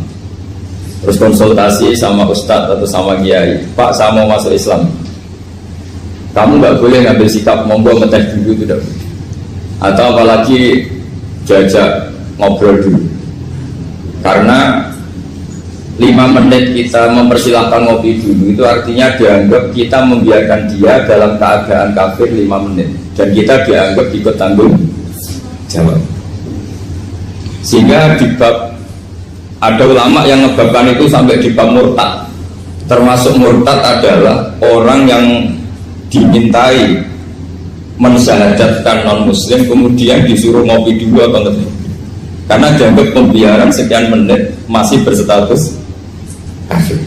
Speaker 1: terus konsultasi sama ustadz atau sama kiai, Pak saya mau masuk Islam, kamu nggak boleh ngambil sikap monggo ngetes dulu, tidak boleh. Atau apalagi jajak ngobrol dulu, karena 5 menit kita mempersilahkan ngopi dulu itu artinya dianggap kita membiarkan dia dalam keadaan kafir 5 menit dan kita dianggap ikut tanggung jawab. Sehingga di bab ada ulama yang ngebabkan itu sampai di bab murtad. Termasuk murtad adalah orang yang dimintai mensyahadatkan non muslim kemudian disuruh ngopi dulu atau enggak. Karena dianggap pembiaran sekian menit masih berstatus kafir.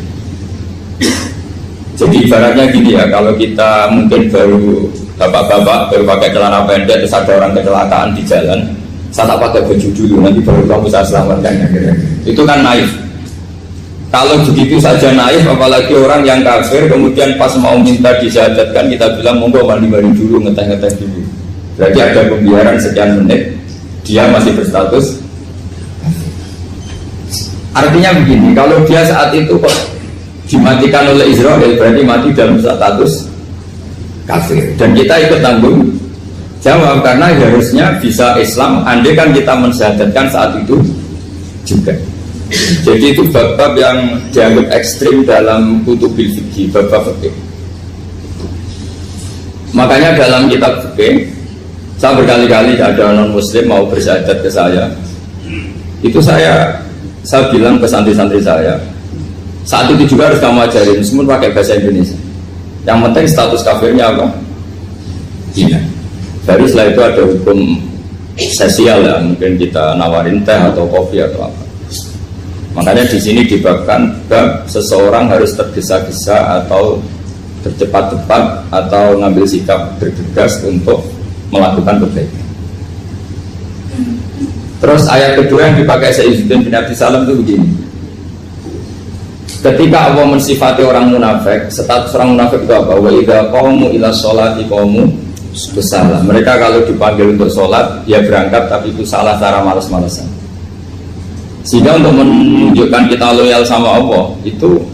Speaker 1: Jadi ibaratnya gini ya, kalau kita mungkin baru bapak-bapak baru pakai celana pendek terus ada orang kecelakaan di jalan, saya tak pakai baju dulu, nanti baru kamu saya selamatkan. Itu kan naif. Kalau begitu saja naif, apalagi orang yang kafir kemudian pas mau minta disyahadatkan kita bilang monggo mandi-mandi dulu, ngeteh-ngeteh dulu. Berarti ada pembiaran sekian menit, dia masih berstatus. Artinya begini, kalau dia saat itu kok dimatikan oleh Israel berarti mati dalam status kafir. Dan kita ikut tanggung jawab karena harusnya bisa Islam andai kan kita mensyahadatkan saat itu juga. Jadi itu bab-bab yang dianggap ekstrim dalam kutubil fikih, bab-bab fikih. Makanya dalam kitab fikih Saya berkali-kali ada non muslim mau bersyahadat ke saya, itu saya bilang ke santri-santri saya, saat itu juga harus kamu ajarin semua pakai bahasa Indonesia. Yang penting status kafirnya apa? Iya. Baru setelah itu ada hukum sosial ya, mungkin kita nawarin teh atau kopi atau apa. Makanya di sini dibabkan bab seseorang harus tergesa-gesa atau bercepat-cepat atau ngambil sikap bergegas untuk melakukan kebaikan. Terus ayat kedua yang dipakai Sayyidina bin Abi Salam itu begini. Ketika Allah mensifati orang munafik, status orang munafik itu apa? Wa idza qamu ila sholati qamu kusala. Mereka kalau dipanggil untuk sholat, dia berangkat tapi itu salah cara malas-malasan. Sehingga untuk menunjukkan kita loyal sama Allah itu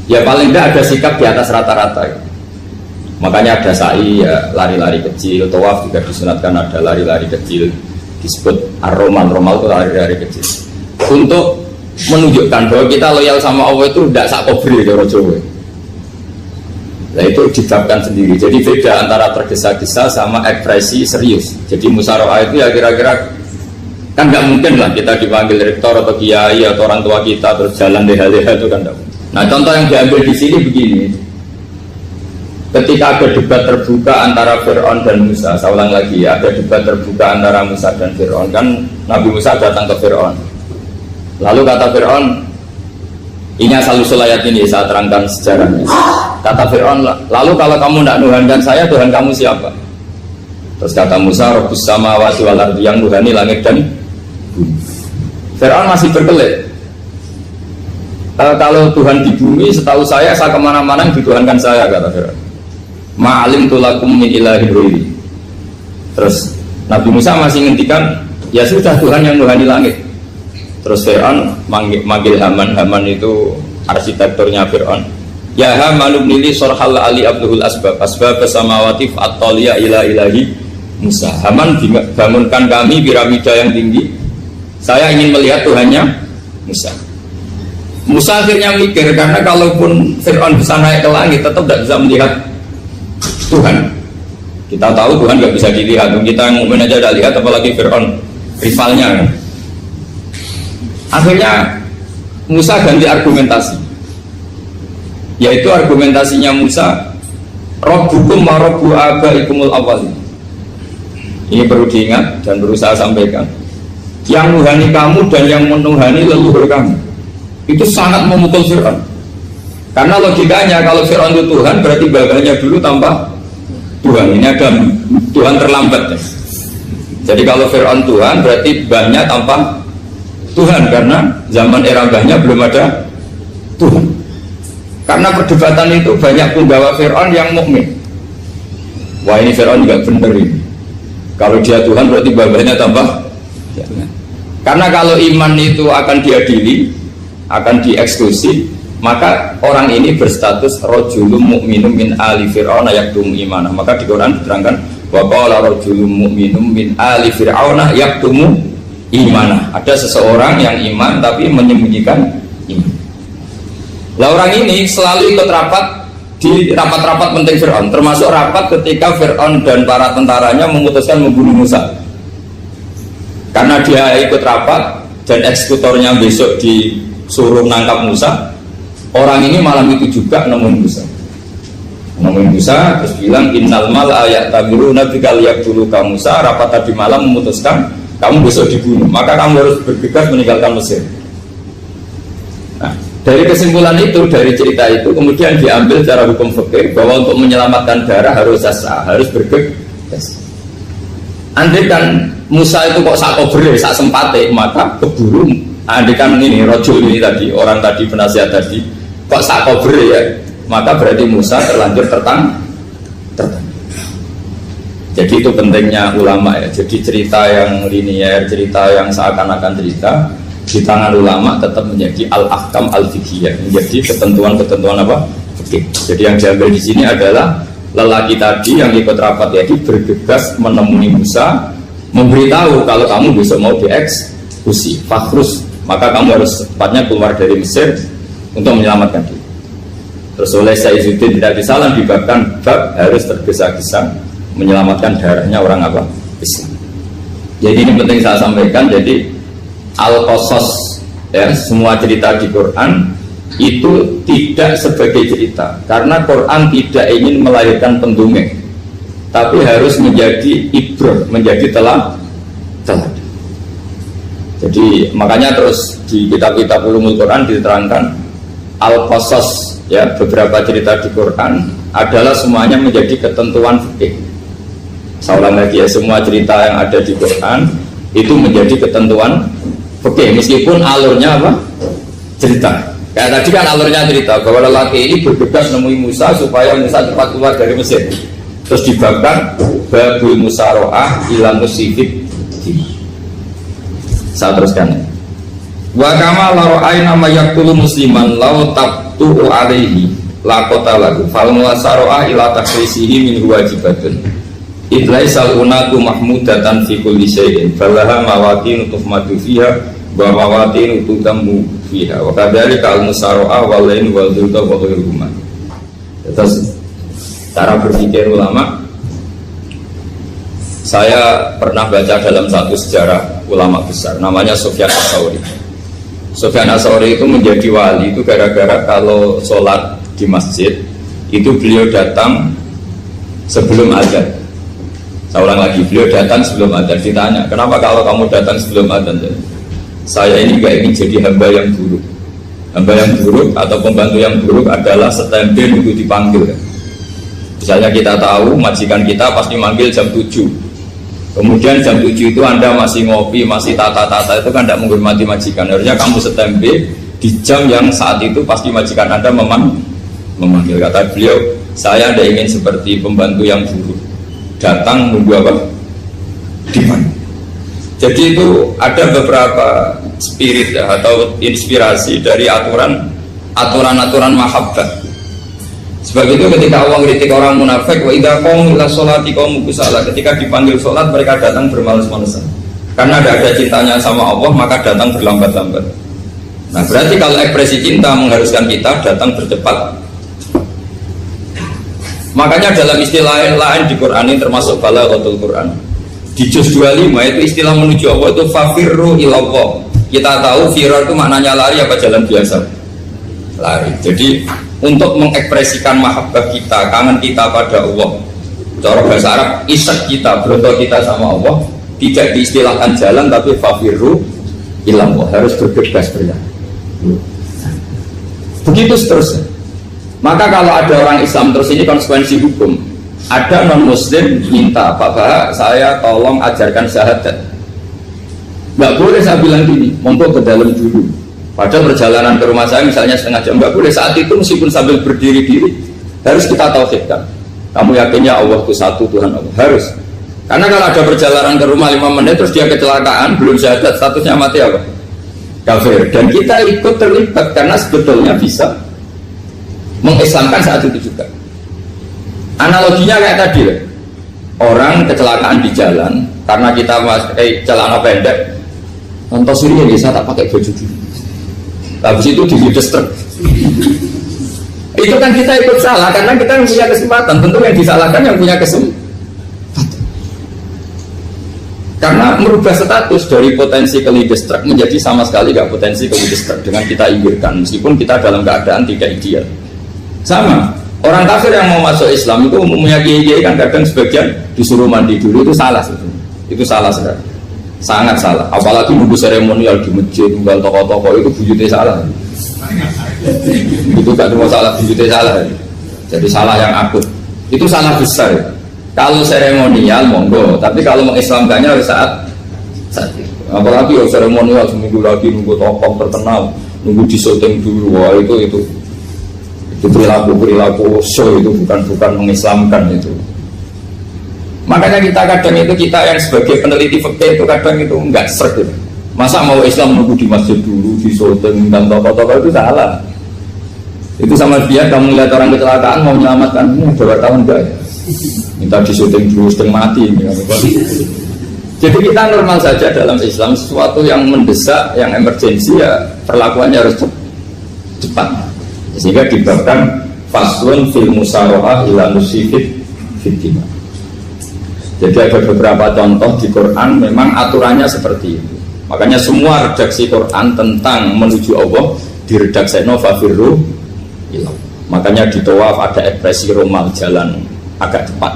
Speaker 1: ya paling tidak ada sikap di atas rata-rata. Makanya ada sa'i ya, lari-lari kecil, tawaf juga disunatkan ada lari-lari kecil, disebut ar-romal itu lari-lari kecil. Untuk menunjukkan bahwa kita loyal sama Allah itu tidak sak kobri cara Jawa. Nah itu dibabkan sendiri. Jadi beda antara tergesa-gesa sama ekspresi serius. Jadi musyawarah itu ya kira-kira kan nggak mungkin lah kita dipanggil rektor atau kiai atau orang tua kita terus jalan leha-leha itu kan tidak mungkin. Nah contoh yang diambil di sini begini. Ketika ada debat terbuka antara Fir'aun dan Musa, saya ulang lagi ya, ada debat terbuka antara Musa dan Fir'aun. Kan Nabi Musa datang ke Fir'aun. Lalu kata Fir'aun, ini asal-usul ayat ini saya terangkan sejarahnya. Kata Fir'aun, lalu kalau kamu tidak nuhankan saya, Tuhan kamu siapa? Terus kata Musa, Rabbus samawati wal ardi, yang nuhani langit dan bumi. Fir'aun masih berkelit. Kalau Tuhan di bumi, setahu saya kemana-mana yang dituhankan saya, kata Fir'aun. Ma'alim tulakum min ilahi ghairi. Terus Nabi Musa masih ngendikan, ya sudah Tuhan yang nuhani langit. Terus Fir'aun manggil Haman itu arsitekturnya Fir'aun. Ya Haman ibnili sorhal ali abduhul asbab samawati fa'atoliya ila ilahi Musa. Haman bangunkan kami piramida yang tinggi. Saya ingin melihat Tuhannya Musa. Musa akhirnya mikir, karena kalaupun Fir'aun bisa naik ke langit tetap tidak bisa melihat Tuhan. Kita tahu Tuhan nggak bisa dilihat. Kita yang mukmin aja tidak lihat, apalagi Fir'aun rivalnya. Akhirnya Musa ganti argumentasi, yaitu argumentasinya Musa, Rabbukum wa Rabbu abaikumul awwalin. Ini perlu diingat dan perlu saya sampaikan. Yang nuhani kamu dan yang menuhani leluhur kamu. Itu sangat memukul Fir'aun. Karena logikanya kalau Fir'aun itu Tuhan, berarti babanya dulu tanpa Tuhan. Ini ada Tuhan terlambat. Jadi kalau Fir'aun Tuhan, berarti banyak tanpa Tuhan, karena zaman era mbahnya belum ada Tuhan. Karena perdebatan itu banyak penggawa Fir'aun yang mukmin. Wah ini Fir'aun juga benar ini. Kalau dia Tuhan berarti babanya tambah Tuhan. Karena kalau iman itu akan diadili, akan dieksekusi, maka orang ini berstatus rajulun mu'minun min ali fir'auna yaktumu imanah. Maka di Quran diterangkan wa qala rajulun mu'minun min ali fir'auna yaktumu imanah. Ada seseorang yang iman tapi menyembunyikan iman. Lah orang ini selalu ikut rapat di rapat-rapat penting Fir'aun, termasuk rapat ketika Fir'aun dan para tentaranya memutuskan membunuh Musa. Karena dia ikut rapat dan eksekutornya besok disuruh menangkap Musa, orang ini malam itu juga nemuin Musa terus bilang innal mal ayat tamiruna bikal yaqtulu ka Musa. Rapat tadi malam memutuskan kamu besok dibunuh, maka kamu harus bergegas meninggalkan Mesir. Nah, dari kesimpulan itu, dari cerita itu kemudian diambil secara hukum fikih bahwa untuk menyelamatkan darah harus sasa, harus bergegas. Andai kan Musa itu kok sak kobre, sak sempate, maka keburu. Andai kan ini rojul ini tadi, orang tadi penasihat tadi kok sak kobre ya, maka berarti Musa terlanjur tertang. Jadi itu pentingnya ulama ya. Jadi cerita yang linier, cerita yang seakan-akan cerita di tangan ulama tetap menjadi al-ahkam al-fiqhiyah, menjadi ketentuan-ketentuan apa? Fikih. Jadi yang diambil di sini adalah lelaki tadi yang ikut rapat jadi bergegas menemui Musa, memberitahu kalau kamu besok mau dieksekusi, fakhrus, maka kamu harus secepatnya keluar dari Mesir untuk menyelamatkan diri. Terus oleh Sayyidina bin Abi Salam dibabkan bab harus tergesa-gesa menyelamatkan darahnya orang apa? Islam. Jadi ini penting saya sampaikan. Jadi al-qasas, ya, semua cerita di Quran itu tidak sebagai cerita, karena Quran tidak ingin melahirkan pendongeng, tapi harus menjadi ibrah, menjadi teladan. Jadi makanya terus di kitab-kitab ulumul Quran diterangkan al-qasas, ya, beberapa cerita di Quran adalah semuanya menjadi ketentuan fikih. Saya ulang lagi ya, semua cerita yang ada di Quran itu menjadi ketentuan fikih, meskipun alurnya apa? Cerita. Kayak tadi kan alurnya cerita bahwa lelaki ini bergegas nemui Musa supaya Musa cepat keluar dari Mesir. Terus dibabkan babul musaroah ila musifik. Saya teruskan. Wa kama la ra'ayna ma yaqtulu musliman law tabtu alaihi la qatalahu fal musaroah ila takrisihi min wajibatun. Idlaisal unatu mahmudatan fi kulli syai'in falaha mawatin tuhmatu fiha wa mawatin tutammu fiha wa kadzalika al-musara'a wal lain wal dhulta wa ghairuhuma. Terus cara berpikir ulama, saya pernah baca dalam satu sejarah ulama besar namanya Sufyan Ats-Tsauri. Sufyan Ats-Tsauri itu menjadi wali itu gara-gara kalau sholat di masjid itu beliau datang sebelum azan. Saya ulang lagi, beliau datang sebelum adzan. Ditanya, kenapa kalau kamu datang sebelum adzan? Saya ini gak ingin jadi hamba yang buruk. Hamba yang buruk atau pembantu yang buruk adalah setempe untuk dipanggil. Misalnya kita tahu majikan kita pasti manggil jam 7. Kemudian jam 7 itu Anda masih ngopi, masih tata-tata, itu kan tidak menghormati majikan. Harusnya kamu setempe di jam yang saat itu pasti majikan Anda memanggil. Kata beliau, saya tidak ingin seperti pembantu yang buruk, datang nunggu apa? Dipanggil. Jadi itu ada beberapa spirit ya, atau inspirasi dari aturan-aturan mahabbah. Sebab itu ketika Allah kritik orang munafik, wa idza qamu ila sholati qamu kusala, ketika dipanggil sholat mereka datang bermalas-malasan. Karena tidak ada cintanya sama Allah, maka datang berlambat-lambat. Nah, berarti kalau ekspresi cinta mengharuskan kita datang bercepat. Makanya dalam istilah lain di Quran ini termasuk balaghatul Quran. Di juz 25 itu istilah menuju Allah itu fafirru ilallah. Kita tahu firar itu maknanya lari apa jalan biasa? Lari. Jadi untuk mengekspresikan mahabbah kita, kangen kita pada Allah, cara bahasa Arab isak kita, berontok kita sama Allah, tidak diistilahkan jalan tapi fafirru ilallah, harus bergegas berjalan. Begitu seterusnya. Maka kalau ada orang Islam terus, ini konsekuensi hukum. Ada non-muslim minta, Pak Bah, saya tolong ajarkan syahadat. Nggak boleh saya bilang gini, monggo ke dalam dulu. Pada perjalanan ke rumah saya misalnya setengah jam, nggak boleh. Saat itu meskipun sambil berdiri-diri harus kita tauhidkan. Kamu yakinnya Allah itu satu, Tuhan Allah, harus. Karena kalau ada perjalanan ke rumah 5 menit terus dia kecelakaan, belum syahadat, statusnya mati apa? Kafir. Dan kita ikut terlibat karena sebetulnya bisa mengislamkan saat itu juga. Analoginya kayak tadi lah. Orang kecelakaan di jalan karena kita pakai celana pendek, contoh sini bisa tak pakai baju dulu. Habis itu diludes truk. Itu kan kita ikut salah karena kita yang punya kesempatan. Tentu yang disalahkan yang punya kesempatan. Karena merubah status dari potensi kelides truk menjadi sama sekali gak potensi kelides truk dengan kita inggirkan, meskipun kita dalam keadaan tidak ideal. Sama. Orang kafir yang mau masuk Islam itu umumnya kiai kan kadang sebagian disuruh mandi dulu, itu salah sebetulnya. Itu salah sekali, sangat salah. Apalagi nunggu seremonial di masjid, tunggal tokoh-tokoh itu bujutnya salah. Itu gak cuma salah, bujutnya salah. Jadi salah yang akut. Itu salah besar. Kalau seremonial monggo, tapi kalau mengislamkannya harus saat itu. Apalagi ya seremonial seminggu lagi nunggu tokoh terkenal, nunggu di syuting dulu, wah itu perilaku show, itu bukan mengislamkan itu. Makanya kita kadang itu, kita yang sebagai peneliti fikih itu kadang itu enggak sreg gitu. Masa mau Islam nunggu di masjid dulu, di syuting dan tokoh-tokoh, itu salah. Itu sama dia kamu lihat orang kecelakaan mau menyelamatkan, ada wartawan enggak ya? Minta di syuting dulu, setengah mati. Jadi kita normal saja dalam Islam, sesuatu yang mendesak, yang emergensi ya perlakuannya harus cepat. Sehingga dibabkan faslun fil musaroah ila nusifid fitima. Jadi ada beberapa contoh di Quran memang aturannya seperti itu. Makanya semua redaksi Quran tentang menuju Allah diredakseno fafirru ilah. Makanya di tawaf ada ekspresi romal, jalan agak cepat.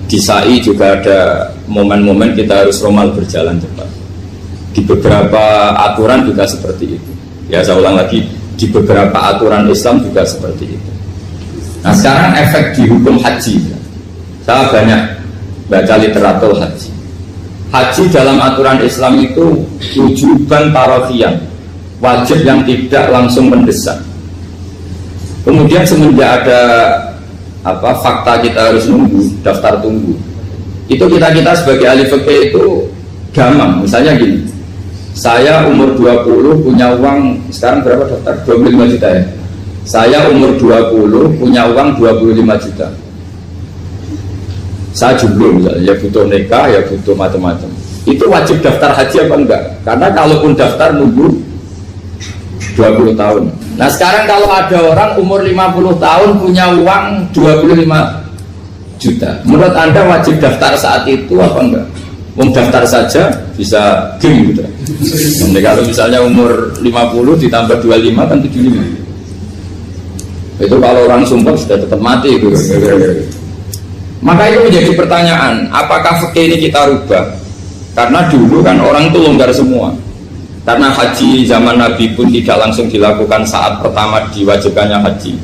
Speaker 1: Di sa'i juga ada momen-momen kita harus romal, berjalan cepat. Di beberapa aturan juga seperti itu. Ya saya ulang lagi, di beberapa aturan Islam juga seperti itu. Nah sekarang efek di hukum haji. Saya banyak baca literatur haji. Haji dalam aturan Islam itu wujuban tarafiyan, wajib yang tidak langsung mendesak. Kemudian semenjak ada fakta kita harus nunggu, daftar tunggu, itu kita sebagai ahli fikih itu gampang. Misalnya gini, saya umur 20 punya uang, sekarang berapa daftar? 25 juta ya. Saya umur 20 punya uang 25 juta. Saya jomblo misalnya, ya butuh nikah, ya butuh macam-macam. Itu wajib daftar haji apa enggak? Karena kalaupun daftar nunggu 20 tahun. Nah sekarang kalau ada orang umur 50 tahun punya uang 25 juta, menurut Anda wajib daftar saat itu apa enggak? Daftar saja bisa game gitu. Jadi kalau misalnya umur 50 ditambah 25 kan 75. Itu kalau orang sumpah sudah tetap mati gitu. Maka itu menjadi pertanyaan, apakah fikih ini kita rubah? Karena dulu kan orang itu longgar semua. Karena haji zaman Nabi pun tidak langsung dilakukan saat pertama diwajibkannya haji.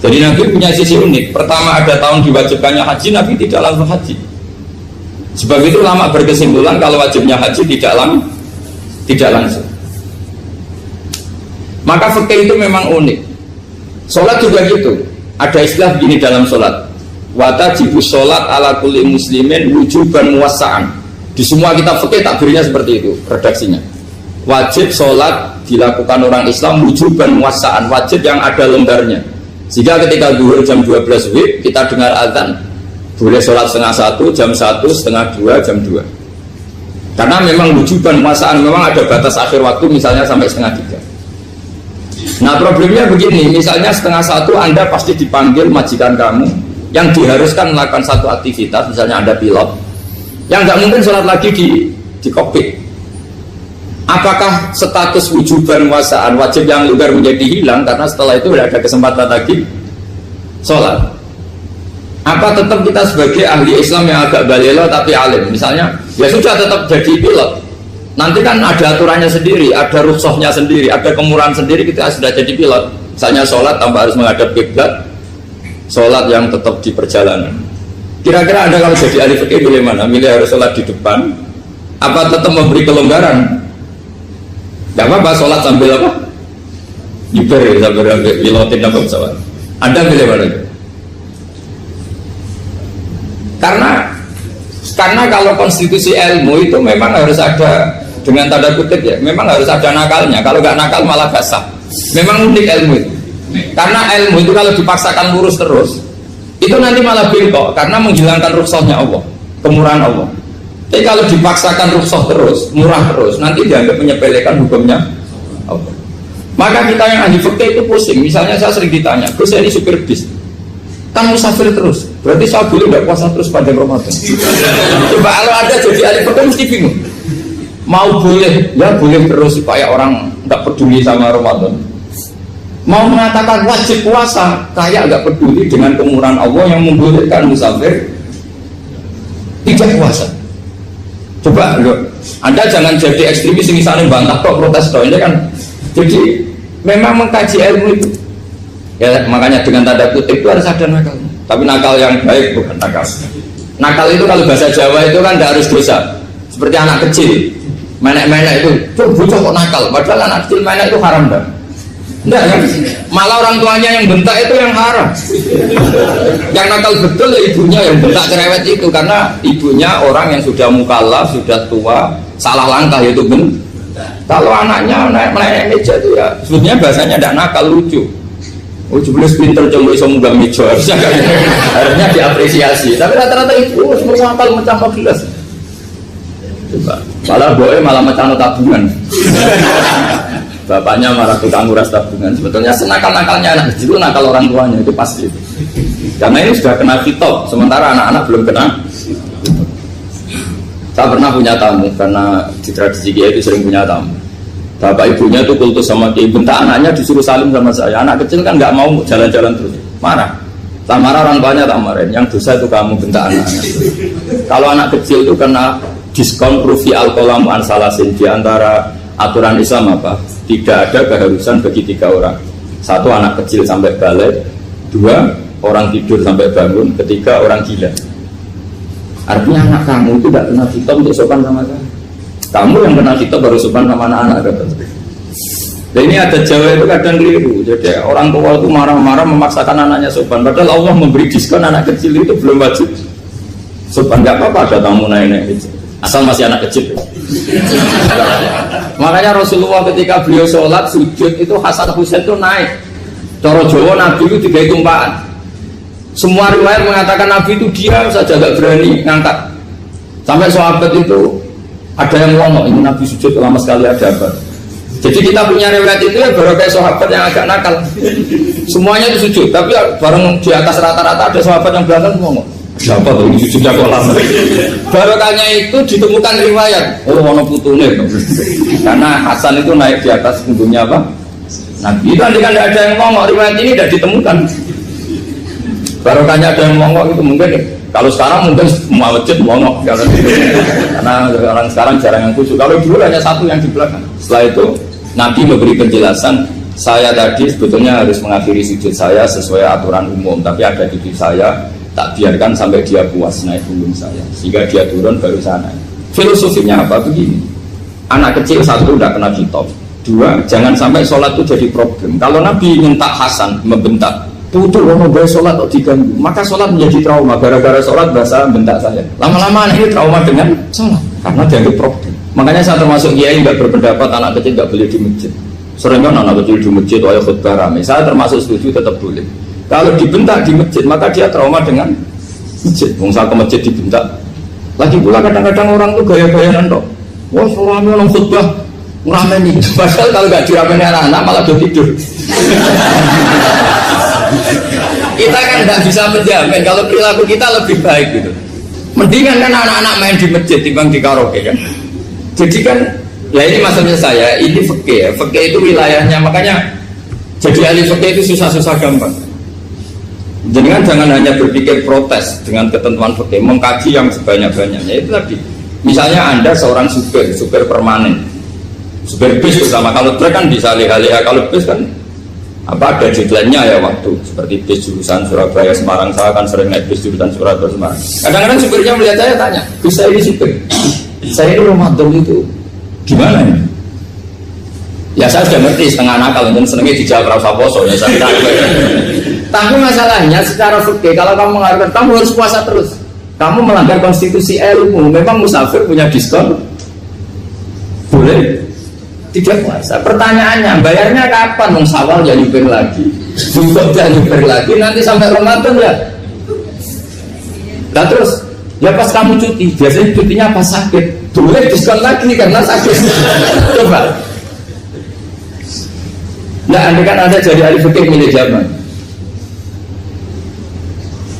Speaker 1: Jadi Nabi punya sisi unik. Pertama ada tahun diwajibkannya haji, Nabi tidak langsung haji. Sebab itu ulama berkesimpulan kalau wajibnya haji tidak langsung. Maka fikih itu memang unik. Sholat juga gitu. Ada istilah begini dalam sholat. Watajibus sholat ala kulli muslimin wujuban muwassa'an. Di semua kitab fikih takbirnya seperti itu redaksinya. Wajib sholat dilakukan orang Islam wujuban muwassa'an, wajib yang ada longgarnya. Sehingga ketika zuhur jam 12 WIB kita dengar azan, boleh sholat setengah 1, jam 1, setengah 2, jam 2. Karena memang wujuban muwassa'an, memang ada batas akhir waktu misalnya sampai setengah 3. Nah problemnya begini, misalnya setengah 1 Anda pasti dipanggil majikan kamu yang diharuskan melakukan satu aktivitas, misalnya Anda pilot, yang nggak mungkin sholat lagi di kokpit. Apakah status wujuban muwassa'an, wajib yang longgar menjadi hilang karena setelah itu tidak ada kesempatan lagi sholat? Apa tetap kita sebagai ahli Islam yang agak balelo tapi alim, misalnya ya sudah tetap jadi pilot, nanti kan ada aturannya sendiri, ada rukhsahnya sendiri, ada kemurahan sendiri, kita sudah jadi pilot. Misalnya sholat tanpa harus menghadap kiblat, sholat yang tetap di perjalanan. Kira-kira Anda kalau jadi ahli fikih milih mana? Milih harus sholat di depan, apa tetap memberi kelonggaran? Gak apa-apa sholat sambil apa? Nyuper sambil pilotin apa pesawat. Anda milih mana? Karena kalau konstitusi ilmu itu memang harus ada, dengan tanda kutip ya, memang harus ada nakalnya. Kalau nggak nakal malah gak sah. Memang unik ilmu itu. Karena ilmu itu kalau dipaksakan lurus terus, itu nanti malah bengkok karena menghilangkan rukhsahnya Allah, kemurahan Allah. Tapi kalau dipaksakan rukhsah terus, murah terus, nanti dianggap menyepelekan hukumnya Allah. Maka kita yang ahli fikih itu pusing. Misalnya saya sering ditanya, Gus saya ini supir bis, kan musafir terus, berarti saya boleh nggak puasa terus pada Ramadan? Coba kalau ada jadi ahli fikih mesti bingung. Mau boleh, ya boleh terus supaya orang nggak peduli sama Ramadan. Mau mengatakan wajib puasa, kayak nggak peduli dengan kemurahan Allah yang membolehkan musafir tidak puasa. Coba loh, Anda jangan jadi ekstremis yang misalnya bantah kok protes toh, ini kan. Jadi memang mengkaji ilmu itu. Ya makanya dengan tanda kutip itu harus ada nakal. Tapi nakal yang baik bukan nakal. Nakal itu kalau bahasa Jawa itu kan tidak harus dosa. Seperti anak kecil, menek-menek itu, tuh bocah kok nakal. Padahal anak kecil menek itu haram dah. Enggak kan? Malah orang tuanya yang bentak itu yang haram. Yang nakal betul ya ibunya yang bentak cerewet itu, karena ibunya orang yang sudah mukallaf, sudah tua, salah langkah yaitu bentak. Kalau anaknya naik meja itu ya sebetulnya bahasanya tidak nakal, lucu. Oh jelas pinter coba bisa munggah meja, harusnya diapresiasi. Tapi rata-rata itu semua nakal mencapai gelas. Coba malah boe malah mencapai tabungan. Bapaknya marah tukang nguras tabungan. Sebetulnya senakal-nakalnya anak kecil itu nakal orang tuanya, itu pasti. Karena ini sudah kena kitab, sementara anak-anak belum kena. Saya pernah punya tamu, karena di tradisi Kiai itu sering punya tamu. Bapak ibunya itu kultus sama Kiai, bentak anaknya disuruh salim sama saya. Anak kecil kan nggak mau jalan-jalan terus, marah. Tak marah orang tuanya tak marahin, yang dosa itu kamu bentak anaknya. Kalau anak kecil itu kena diskon rufi al-qalam an salasin. Di antara aturan Islam apa? Tidak ada keharusan bagi 3 orang. 1 anak kecil sampai balik, 2 orang tidur sampai bangun, 3 orang gila. Artinya anak kamu itu tidak kena kitab untuk sopan sama kamu. Kamu yang kena kitab baru sopan sama anak-anak. Dan ini ada Jawa itu kadang keliru. Jadi orang tua itu marah-marah memaksakan anaknya sopan. Padahal Allah memberi diskon anak kecil itu belum wajib sopan. Gak apa-apa ada tamu naik-naik asal masih anak kecil. Makanya Rasulullah ketika beliau sholat sujud itu Hasan Husain itu naik. Cara Jawa Nabi itu 3 tumpahan. Semua riwayat mengatakan Nabi itu diam saja, gak berani ngangkat. Sampai sahabat itu ada yang ngomong, ini Nabi sujud lama sekali, ada apa? Jadi kita punya riwayat itu ya baru kayak sahabat yang agak nakal. Semuanya itu sujud, tapi bareng di atas rata-rata ada sahabat yang belakang ngomong, siapa tuh ini sujudnya kok lama? Barokahnya itu ditemukan riwayat, oh ono putune. Karena Hasan itu naik di atas punggungnya apa? Nabi itu kan tidak ada yang ngomong, riwayat ini tidak ditemukan. Barokahnya ada yang ngomong itu mungkin. Kalau sekarang mungkin semua masjid ngomong, karena orang sekarang jarang yang khusyuk. Kalau dulu hanya 1 yang di belakang. Setelah itu Nabi memberi penjelasan, saya tadi sebetulnya harus mengakhiri sujud saya sesuai aturan umum, tapi ada cucu saya tak biarkan sampai dia puas naik punggung saya, sehingga dia turun baru saya naik. Filosofinya apa? Begini, anak kecil 1 tidak kena kitab, 2 jangan sampai sholat itu jadi problem. Kalau Nabi minta Hasan membentak, putul mau bayar sholat kok diganggu, maka sholat menjadi trauma. Gara-gara sholat bahasa bentak saya. Lama-lama anak ini trauma dengan sholat karena dianggap problem. Makanya saya termasuk kiai nggak berpendapat anak kecil nggak boleh di masjid. Sering kan anak kecil di masjid, ayo khutbah rame. Saya termasuk setuju tetap boleh. Kalau dibentak di masjid, maka dia trauma dengan masjid. Bangsa ke masjid dibentak. Lagi pula kadang-kadang orang tuh gaya-gayanan dok. Wah, rame orang khutbah rame nih. Padahal kalau nggak diramein anak-anak malah udah tidur. Kita kan tidak bisa menjamin kalau perilaku kita lebih baik gitu. Mendingan kan anak-anak main di masjid timbang di karaoke kan. Jadi kan, ya ini maksudnya saya, ini fikih ya. Fikih itu wilayahnya, makanya jadi ahli fikih itu susah-susah gampang. Jadi kan jangan hanya berpikir protes dengan ketentuan fikih, mengkaji yang sebanyak-banyaknya. Itu tadi, misalnya Anda seorang supir permanen, supir bis bersama. Kalau truk kan bisa lihat-lihat, kalau bis kan apa ada deadline-nya ya waktu. Seperti bis jurusan Surabaya Semarang, saya kan sering naik bis jurusan Surabaya Semarang. Kadang-kadang supirnya melihat saya tanya, bisa ini supir? Saya ini Ramadan itu gimana ini? Ya saya sudah ngerti setengah nakal, dan senengnya dijawab rasa poso ya saya tahu. Tapi masalahnya secara fikih kalau kamu mengharapkan kamu harus puasa terus, kamu melanggar konstitusi ilmu. Memang musafir punya diskon, boleh tidak puasa. Pertanyaannya bayarnya kapan? Mau Syawal ya nyupir lagi, Jum'at ya nyupir lagi, nanti sampai Ramadan ya. Dan terus ya pas kamu cuti, biasanya cutinya pas sakit, boleh diskon lagi karena sakit. Coba. Nah, andai kan Anda jadi ahli fikih milik zaman.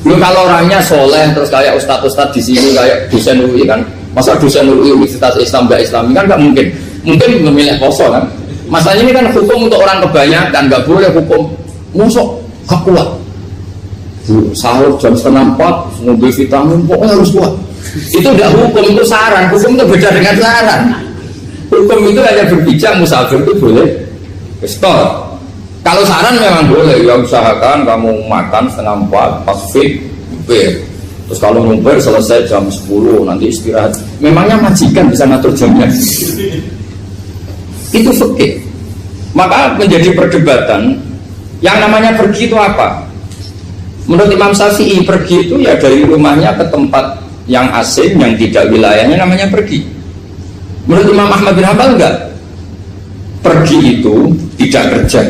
Speaker 1: Lu kalau orangnya soleh terus kayak ustadz-ustadz di sini kayak dosen UI kan, masa dosen UI Universitas Islam nggak Islami kan nggak mungkin. Mungkin memilih poso kan. Masalahnya ini kan hukum untuk orang kebanyakan, nggak boleh hukum musuh gak kuat. Sahur jam 3:30 ngambil vitamin pokoknya harus kuat. Itu tidak hukum, itu saran. Hukum itu beda dengan saran. Hukum itu hanya berbicara musafir itu boleh stop. Kalau saran memang boleh, ya usahakan kamu makan 3:30 pas fit nyupir. Terus kalau nyupir selesai jam 10 nanti istirahat. Memangnya majikan bisa ngatur jamnya? Itu fikih. Maka menjadi perdebatan yang namanya pergi itu apa? Menurut Imam Syafi'i pergi itu ya dari rumahnya ke tempat yang asing yang tidak wilayahnya namanya pergi. Menurut Imam Ahmad bin Hanbal enggak. Pergi itu tidak kerja.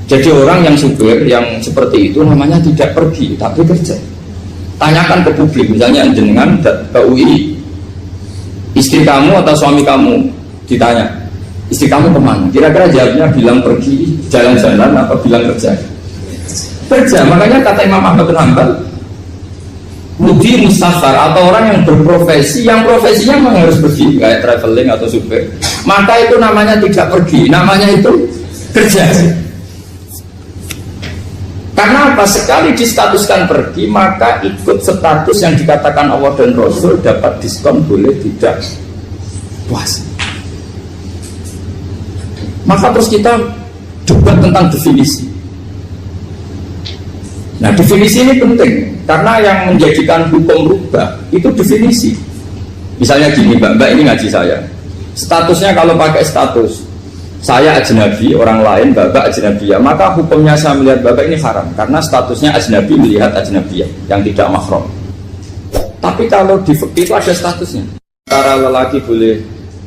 Speaker 1: Jadi orang yang supir yang seperti itu namanya tidak pergi tapi kerja. Tanyakan ke publik, misalnya jenengan ke UI, istri kamu atau suami kamu ditanya, istri kamu kemana? Kira-kira jawabnya bilang pergi jalan-jalan atau bilang kerja? Kerja. Makanya kata Imam Ahmad bin Hanbal, mudi musafar atau orang yang berprofesi, yang profesinya memang harus pergi kayak traveling atau supir, maka itu namanya tidak pergi, namanya itu kerja. Karena apa? Sekali distatuskan pergi, maka ikut status yang dikatakan Allah dan Rasul dapat diskon, boleh tidak puasa. Maka terus kita debat tentang definisi. Nah, definisi ini penting karena yang menjadikan hukum rubah itu definisi. Misalnya gini, Mbak ini ngaji saya. Statusnya kalau pakai status saya ajnabi, orang lain Bapak ajnabiyah, maka hukumnya saya melihat Bapak ini haram karena statusnya ajnabi melihat ajnabiyah yang tidak mahram. Tapi kalau di fikih itu ada statusnya. Antara lelaki boleh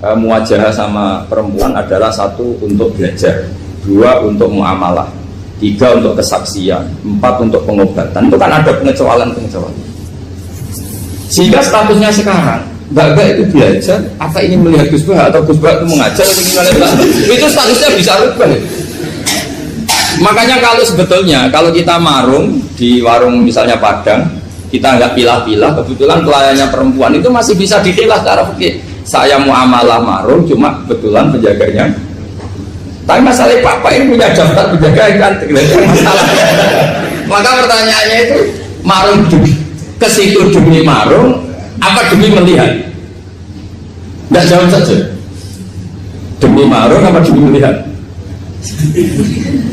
Speaker 1: muwajahah sama perempuan adalah satu untuk belajar, dua untuk muamalah, tiga untuk kesaksian, empat untuk pengobatan. Itu kan ada pengecualian-pengecualian. Sehingga statusnya sekarang Mbak itu belajar, apa ingin melihat Gus Bah atau Gus Bah itu mengajar atau ingin melihat itu statusnya bisa rubah. Makanya kalau sebetulnya kalau kita marung di warung misalnya Padang, kita nggak pilah-pilah, kebetulan pelayannya perempuan itu masih bisa dipilah secara fikih. Saya muamalah marung, cuma kebetulan penjaganya. Tapi masalah Pak ini punya daftar penjaga yang cantik, masalah. Maka pertanyaannya itu marung ke situ demi marung, apa demi melihat? Tidak jawab saja. Demi marung apa demi melihat?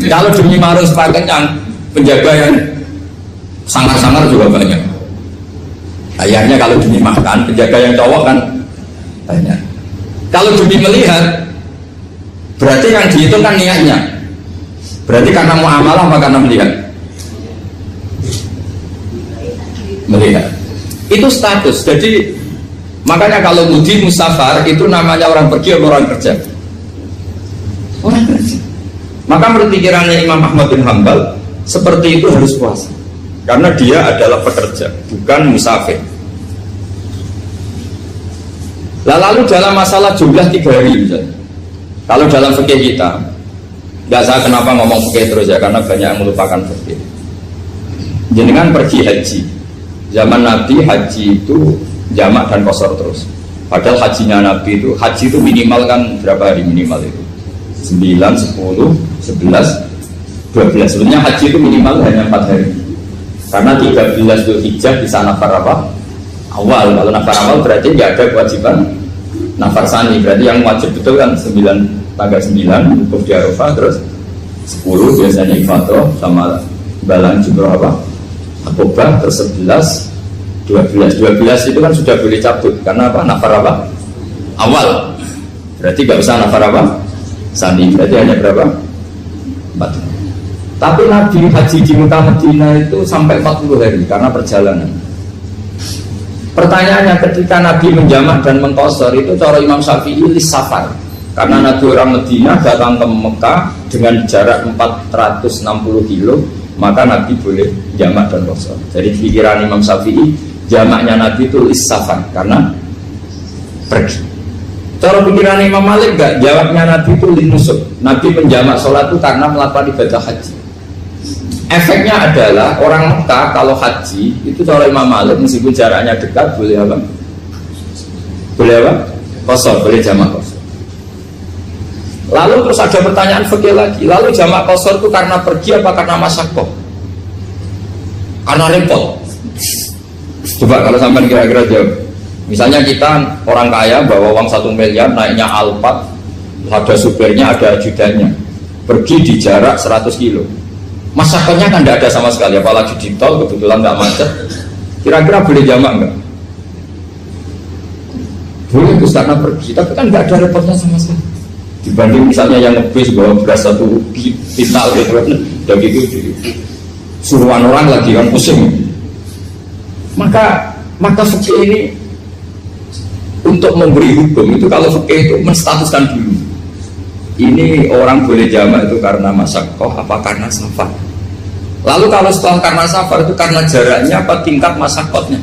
Speaker 1: Kalau demi marung sepakat yang penjaga yang sangar-sangar juga banyak. Ayahnya kalau demi makan, penjaga yang cowok kan banyak. Kalau demi melihat, berarti yang dihitung kan niatnya. Berarti karena muamalah apa karena melihat? Melihat. Itu status. Jadi makanya kalau mudi musafar itu namanya orang pergi atau orang kerja? Orang kerja. Maka menurut pikirannya Imam Ahmad bin Hanbal seperti itu harus puasa. Karena dia adalah pekerja, bukan musafir. Lalu dalam masalah jumlah 3 hari misalnya. Kalau dalam fikih kita, nggak saya kenapa ngomong fikih terus ya, karena banyak yang melupakan fikih. Jenengan pergi haji, zaman Nabi haji itu jamak dan qashar terus. Padahal hajinya Nabi itu, haji itu minimal kan berapa hari minimal itu? 9, 10, 11, 12. Sebenarnya haji itu minimal hanya 4 hari. Karena 13 Dzulhijjah bisa nafar apa? Awal. Kalau nafar awal berarti nggak ada kewajiban nafar sani. Berarti yang wajib betul kan 9, tanggal 9 wukuf di Arafah, terus 10 biasanya ifadah sama balang jumroh apa? Akobah, terus 11, 12 itu kan sudah boleh cabut karena apa? Nafar apa? Awal. Berarti nggak usah nafar apa? Sani. Berarti hanya berapa? 4. Tapi Nabi haji di Mekah Madinah itu sampai 40 hari karena perjalanan. Pertanyaannya, ketika Nabi menjamak dan mengqashar itu cara Imam Syafi'i lis-safar. Karena Nabi orang Madinah datang ke Mekah dengan jarak 460 kilo, maka Nabi boleh jamak dan qashar. Jadi pikiran Imam Syafi'i, jamaknya Nabi itu lis-safar karena pergi. Cara pikiran Imam Malik enggak, jamaknya Nabi itu linusuk. Nabi menjamak sholat itu karena melakukan ibadah haji. Efeknya adalah orang Mekah kalau haji itu cara Imam Malik meskipun jaraknya dekat boleh apa? Boleh apa? Qashar, boleh jamak qashar. Lalu terus ada pertanyaan fikih lagi. Lalu jamak qashar itu karena pergi apa karena masyaqqah? Karena repot. Coba kalau sampai kira-kira jawab. Misalnya kita orang kaya bawa uang 1 miliar, naiknya Alphard, ada supirnya, ada ajudannya, pergi di jarak 100 kilo. Masyarakatnya kan tidak ada sama sekali, apalagi di tol kebetulan nggak macet. Kira-kira boleh jamak nggak? Boleh, Gus, karena pergi, tapi kan nggak ada repotnya sama sekali. Dibanding misalnya yang ngebis bawa beras 1 kintal gitu, dan gitu, suruhan orang lagi kan pusing. Maka fikih ini untuk memberi hukum itu, kalau fikih itu menstatuskan dulu. Ini orang boleh jamak itu karena masyaqqah apa karena safar. Lalu kalau setelah karena safar itu karena jaraknya apa tingkat masyaqqahnya.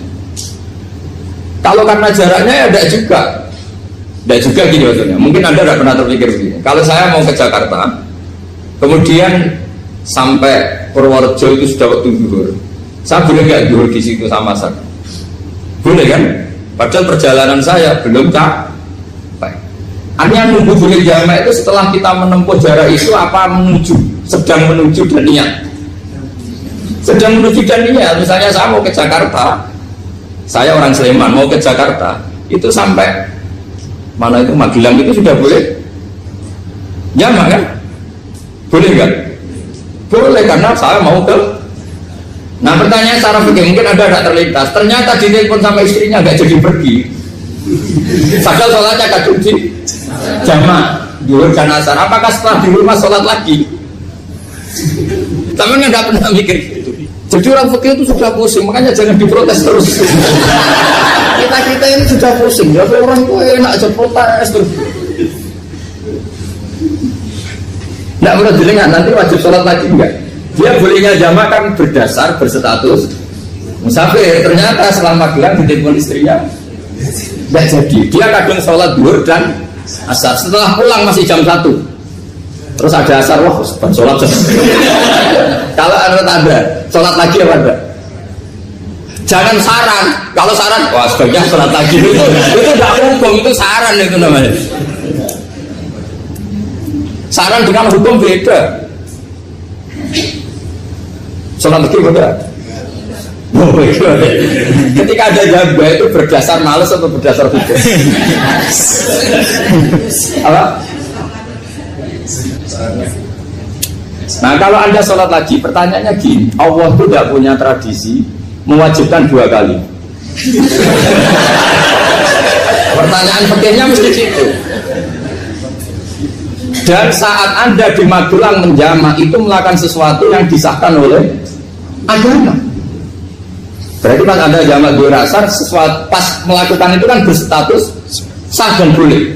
Speaker 1: Kalau karena jaraknya ya tidak juga. Tidak juga gini maksudnya. Mungkin Anda tidak pernah terpikir begini. Kalau saya mau ke Jakarta, kemudian sampai Purworejo itu sudah waktu zuhur. Saya boleh nggak zuhur di situ sama saya? Boleh kan? Padahal perjalanan saya belum capek. Artinya nunggu boleh jamak itu setelah kita menempuh jarak itu apa menuju, sedang menuju dan niat. Sedang menuju dan niat. Misalnya saya mau ke Jakarta, saya orang Sleman mau ke Jakarta, itu sampai mana itu Magelang itu sudah boleh jamak kan? Boleh kan? Boleh karena saya mau ke. Nah pertanyaan secara fikih mungkin ada tidak terlintas. Ternyata ditelepon sama istrinya nggak jadi pergi. Padahal sholatnya kadung di jamak zuhur dan asar. Apakah setelah di rumah sholat lagi? Tapi nggak pernah mikir gitu. Jadi orang fikih itu sudah pusing, makanya jangan diprotes terus. Kita ini sudah pusing. Ya orang itu enak aja protes terus. Nggak perlu dilingat nanti wajib sholat lagi enggak? Dia bolehnya jamak kan berdasar berstatus musafir. Ternyata selama Magelang ditelepon istrinya nggak jadi. Dia kadang sholat zuhur dan asar. Setelah pulang masih jam 1. Terus ada asar, wah sholat. Kalau ada sholat lagi apa enggak? Jangan saran. Kalau saran, wah sebaiknya sholat lagi. Itu tidak hukum, itu saran itu namanya. Saran dengan hukum beda. Sholat lagi beda. Ketika ada jabah itu berdasar malas atau berdasar hukum? Apa? Nah kalau anda sholat lagi, pertanyaannya gini, Allah itu tidak punya tradisi mewajibkan 2 kali. Pertanyaan pentingnya mesti gitu. Dan saat anda di Magelang menjamak itu melakukan sesuatu yang disahkan oleh agama. Berarti pas anda jamak zuhur asar, sesuatu pas melakukan itu kan berstatus sah dan boleh.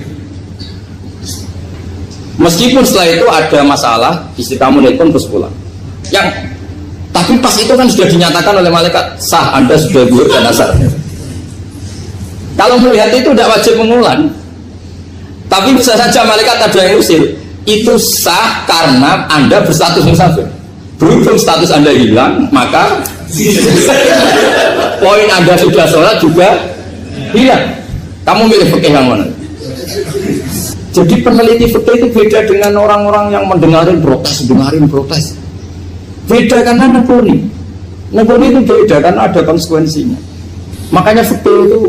Speaker 1: Meskipun setelah itu ada masalah, istri kamu nelpon terus pulang. Tapi pas itu kan sudah dinyatakan oleh malaikat sah, anda sudah zuhur dan asar. Kalau melihat itu tidak wajib mengulang. Tapi bisa saja malaikat ada yang usir. Itu sah karena anda berstatus musafir. Berhubung status anda hilang, maka poin anda sudah sholat juga hilang. Kamu milih fikih yang mana? Jadi peneliti fikih itu beda dengan orang-orang yang mendengarin protes. Beda karena nekuni itu beda karena ada konsekuensinya. Makanya fikih itu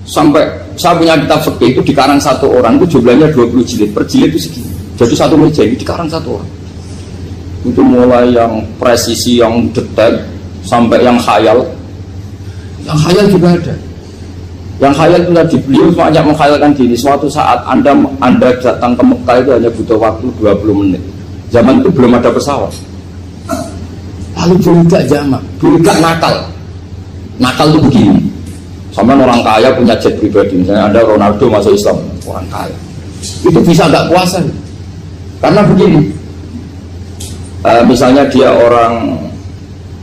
Speaker 1: sampai saya punya kitab fikih itu dikarang satu orang itu jumlahnya 20 jilid, per jilid itu segini. Jadi satu meja ini dikarang satu orang. Itu mulai yang presisi, yang detail sampai yang khayal. Yang khayal juga ada. Yang khayal itu tadi beliau banyak mengkhayalkan gini, suatu saat anda datang ke Mekah itu hanya butuh waktu 20 menit. Zaman itu belum ada pesawat. Lalu budak jamak, budak nakal itu begini. Sama orang kaya punya jet pribadi, misalnya ada Ronaldo masuk Islam, orang kaya itu bisa nggak puasa karena begini, misalnya dia orang,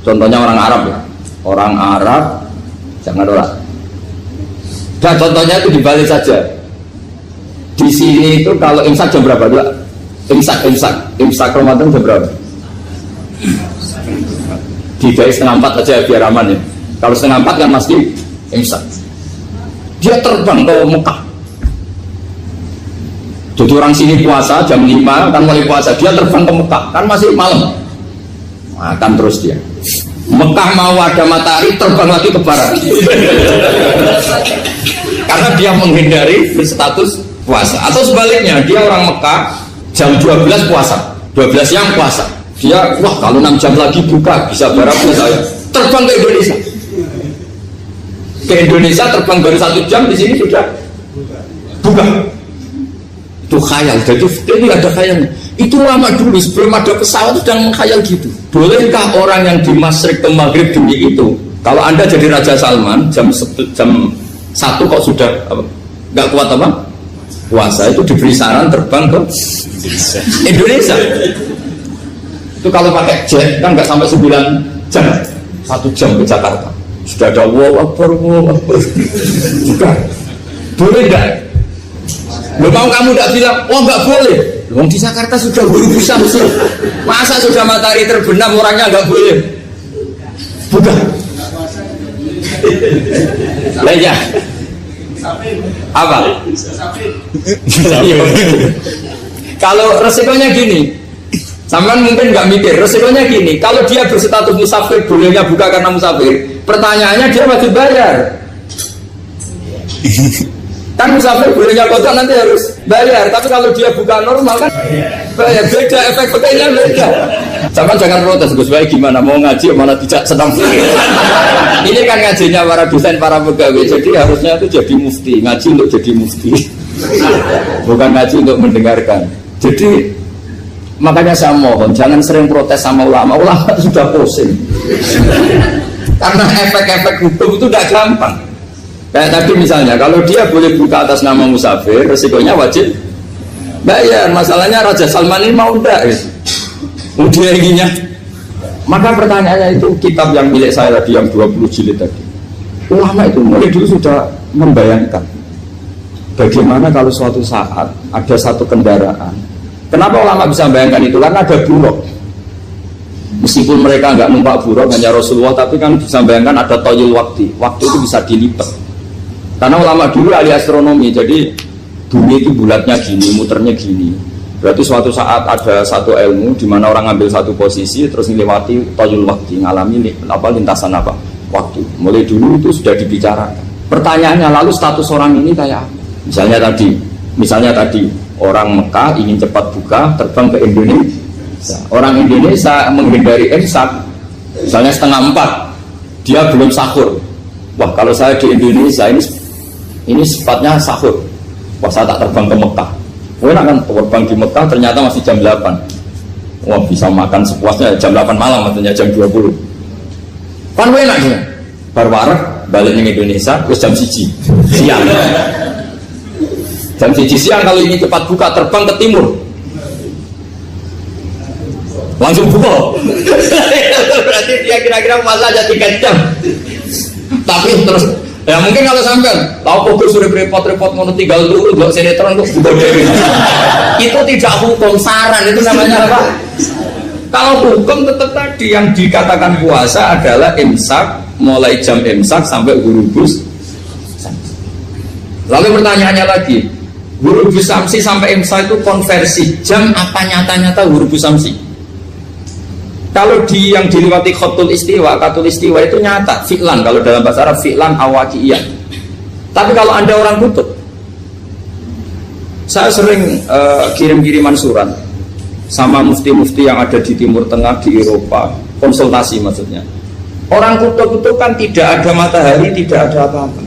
Speaker 1: contohnya orang Arab jangan orang. Dan contohnya itu dibalik saja. Di sini itu kalau imsak jam berapa juga? Imsak Ramadan jam berapa? 3:30 aja biar aman ya. Kalau 3:30 kan masih imsak. Dia terbang ke Mekah. Jadi orang sini puasa jam 5 kan mulai puasa, dia terbang ke Mekah kan masih malam. Makan terus dia. Mekah mau ada matahari, terbang lagi ke barat. Karena dia menghindari berstatus puasa. Atau sebaliknya, dia orang Mekah jam 12 puasa, 12 siang puasa. Dia, wah kalau 6 jam lagi buka, bisa baratnya saya. Terbang ke Indonesia. Ke Indonesia terbang baru 1 jam, di sini sudah buka. Itu khayal. Jadi ini ada khayalnya. Itu lama dulu sebelum ada pesawat sudah mengkhayal gitu. Bolehkah orang yang di Masyrik ke Maghrib demi itu? Kalau anda jadi Raja Salman jam 1 kok sudah nggak kuat apa? Puasa, itu diberi saran terbang ke Indonesia. Itu kalau pakai jet kan nggak sampai 9 jam, 1 jam ke Jakarta. Sudah ada wow Akbar. Juga boleh nggak? Lo mau kamu tidak bilang, oh nggak boleh. Wong di Jakarta sudah bisa sih. Masa sudah matahari terbenam orangnya nggak boleh? Bukan. Lah ya. Apa? Kalau resikonya gini, sampean mungkin nggak mikir, resikonya gini, kalau dia berstatus musafir, bolehnya buka karena musafir, pertanyaannya dia wajib bayar. Kan musafir bolehnya kodok nanti harus bayar, tapi kalau dia buka normal kan bayar, beda, efek pakainya beda. Sama jangan protes, Gus Baik gimana, mau ngaji malah tidak senang. Ini kan ngajinya para dosen, para pegawai, jadi harusnya itu jadi mufti, ngaji untuk jadi mufti, bukan ngaji untuk mendengarkan. Jadi makanya saya mohon jangan sering protes sama ulama sudah pusing. Karena efek-efek hukum itu tidak gampang. Kayak tadi misalnya, kalau dia boleh buka atas nama musafir, resikonya wajib bayar. Masalahnya Raja Salman ini mau enggak ya? Dia inginnya. Maka pertanyaannya itu kitab yang milik saya tadi yang 20 jilid tadi. Ulama itu mulai dulu sudah membayangkan bagaimana kalau suatu saat ada satu kendaraan. Kenapa ulama bisa membayangkan itu? Karena ada buruk. Meskipun mereka nggak numpak buruk hanya Rasulullah, tapi kan bisa membayangkan ada toyul waktu. Waktu itu bisa dilipat. Karena ulama dulu ahli astronomi, jadi bumi itu bulatnya gini, muternya gini. Berarti suatu saat ada satu ilmu di mana orang ambil satu posisi terus melewati toyul waktu, ngalami lintasan waktu. Mulai dulu itu sudah dibicarakan. Pertanyaannya lalu status orang ini kayak apa? Misalnya tadi orang Mekah ingin cepat buka terbang ke Indonesia. Orang Indonesia menghindari imsak, misalnya 3:30, dia belum sahur. Wah kalau saya di Indonesia ini sifatnya sahur. Wah saya tak terbang ke Mekah. Mungkin akan terbang di Mekah ternyata masih jam 8. Wah bisa makan sepuasnya jam 8 malam, artinya jam 20. Kan enak ya. Barwarek balik ke Indonesia terus jam 1 siang. Jam 1 siang kalau ini cepat buka terbang ke timur. Langsung buka. Berarti dia kira-kira masa aja 3 jam. Tapi terus ya mungkin kalau sampai tahu kok sudah repot-repot mau tinggal dulu buat sinetron untuk buka diri. Itu tidak hukum, saran itu namanya apa? Kalau hukum tetap tadi yang dikatakan puasa adalah imsak, mulai jam imsak sampai ghurubus. Lalu pertanyaannya lagi, ghurubus samsi sampai imsak itu konversi jam apa nyata-nyata ghurubus samsi? Kalau di yang dilewati khatul istiwa, katul istiwa itu nyata, fi'lan, kalau dalam bahasa Arab fi'lan awaqiyah. Tapi kalau Anda orang kutub, saya sering kirim-kiriman surat sama mufti-mufti yang ada di Timur Tengah, di Eropa, konsultasi maksudnya. Orang kutub itu kan tidak ada matahari, tidak ada apa-apa.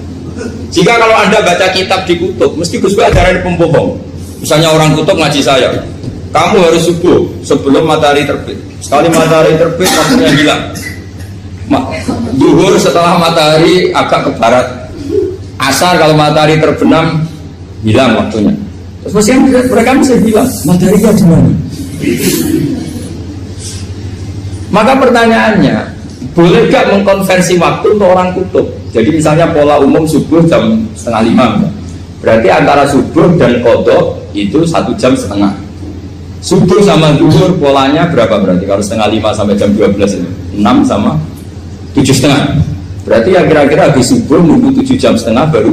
Speaker 1: Jika kalau Anda baca kitab di kutub, mesti Gus Bek ajaran pembohong. Misalnya orang kutub ngaji saya, kamu harus subuh sebelum matahari terbit. Sekali matahari terbit, waktunya hilang. Zuhur setelah matahari agak ke barat. Asar kalau matahari terbenam, hilang waktunya. Terus mereka bisa bilang, mataharinya di mana? Maka pertanyaannya, boleh gak mengkonversi waktu untuk orang kutub? Jadi misalnya pola umum subuh jam 4:30, berarti antara subuh dan qadha itu 1,5 jam. Subuh sama zuhur polanya berapa berarti? Kalau 4:30 sampai jam 12 itu 6 sama 7,5. Berarti ya kira-kira habis subuh nunggu 7,5 jam baru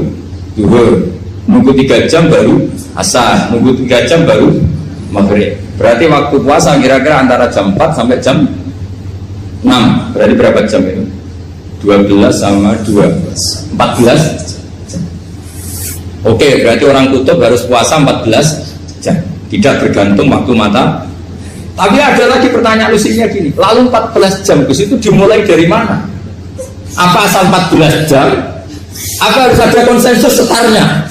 Speaker 1: zuhur, nunggu 3 jam baru asar, nunggu 3 jam baru maghrib. Berarti waktu puasa kira-kira antara jam 4 sampai jam 6. Berarti berapa jam itu? 12 sama 2 14 jam. Oke, berarti orang kutub harus puasa 14 jam. Tidak bergantung waktu mata. Tapi ada lagi pertanyaan lucunya gini, lalu 14 jam itu dimulai dari mana? Apa asal 14 jam? Apa harus ada konsensus setarnya?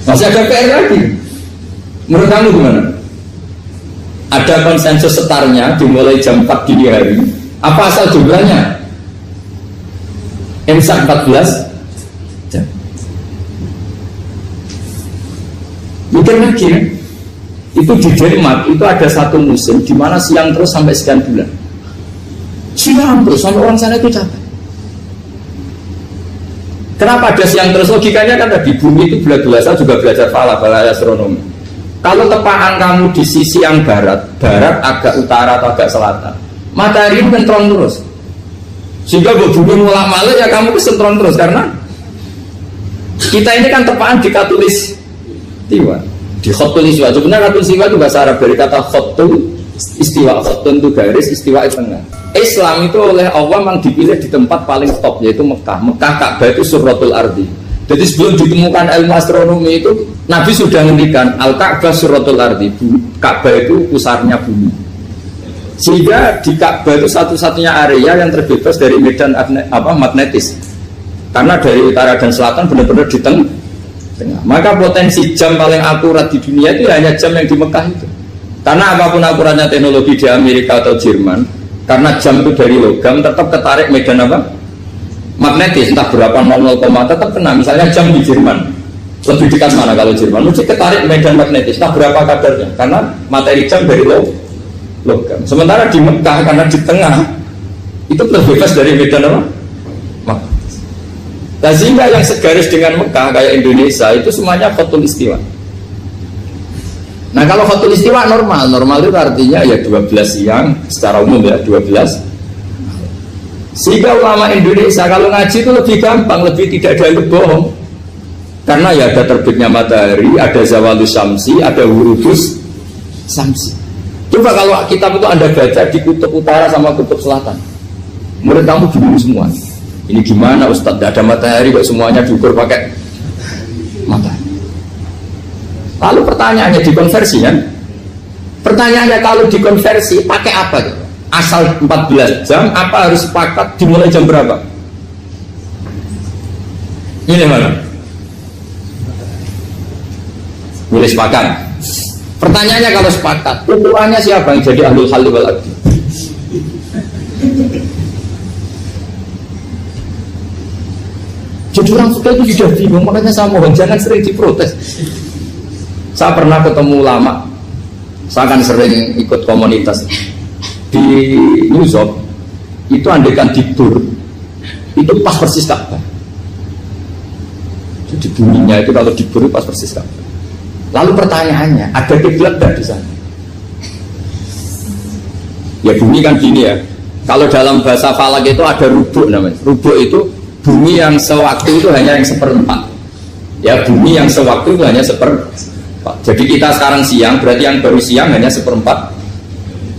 Speaker 1: Masih ada PR lagi. Menurut kamu gimana? Ada konsensus setarnya dimulai jam 4 dini hari. Apa asal jumlahnya? Imsak 14 jam. Mikir lagi ya. Itu di Denmark itu ada satu musim di mana siang terus sampai sekian bulan. Siang terus sampai orang sana itu capek. Kenapa ada siang terus? Logikanya kan tadi bumi itu belajar juga belajar belajar astronomi. Kalau tepaan kamu di sisi yang barat agak utara atau agak selatan, matahari itu terang terus. Sehingga bunuh ulama ya kamu kesentron terus karena kita ini kan tepaan di katulis istiwa, di khotul istiwa. Sebenarnya katulis istiwa itu bahasa Arab dari kata khotul istiwa, khotun itu garis, istiwa itu tengah. Islam itu oleh Allah memang dipilih di tempat paling top yaitu Mekah. Mekah Ka'bah itu suratul ardi. Jadi sebelum ditemukan ilmu astronomi itu Nabi sudah menghentikan Al-Ka'bah suratul ardi. Ka'bah itu pusarnya bumi. Sehingga di Ka'bah itu satu-satunya area yang terbebas dari medan magnetis. Karena dari utara dan selatan benar-benar di tengah. Maka potensi jam paling akurat di dunia itu hanya jam yang di Mekah itu. Karena apapun akuratnya teknologi di Amerika atau Jerman, karena jam itu dari logam tetap ketarik medan magnetis, entah berapa 00, tetap kena. Misalnya jam di Jerman lebih dekat mana kalau Jerman, mesti ketarik medan magnetis, entah berapa kadarnya, karena materi jam dari logam. Sementara di Mekah karena di tengah itu terbebas dari medan magnetis. Nah, sehingga yang segaris dengan Mekah kayak Indonesia itu semuanya khotul istiwa. Nah kalau khotul istiwa normal itu artinya ya 12 siang secara umum ya 12. Sehingga ulama Indonesia kalau ngaji itu lebih gampang, lebih tidak ada bohong. Karena ya ada terbitnya matahari, ada zawalus syamsi, ada wurudus syamsi. Coba kalau kitab itu Anda baca di kutub utara sama kutub selatan, murid kamu bingung semua. Ini gimana Ustadz, tidak ada matahari kok semuanya diukur pakai matahari. Lalu pertanyaannya dikonversi kan? Pertanyaannya kalau dikonversi pakai apa? Asal 14 jam, apa harus sepakat dimulai jam berapa? Ini mana? Boleh sepakat. Pertanyaannya kalau sepakat, ukurannya siapa yang jadi ahlul halli wal aqdi? Jadi orang suka itu sudah bingung, makanya saya mohon jangan sering diprotes. Saya pernah ketemu ulama, saya kan sering ikut komunitas di New York, itu andaikan tidur, itu pas persis Ka'bah. Jadi bunyinya itu kalau dibur pas persis Ka'bah. Lalu pertanyaannya, ada kiblat tidak di sana? Ya bunyi kan gini ya. Kalau dalam bahasa falak itu ada rubuk namanya. Rubuk itu bumi yang sewaktu itu hanya yang seperempat. Ya bumi yang sewaktu itu hanya seperempat. Jadi kita sekarang siang, berarti yang baru siang hanya seperempat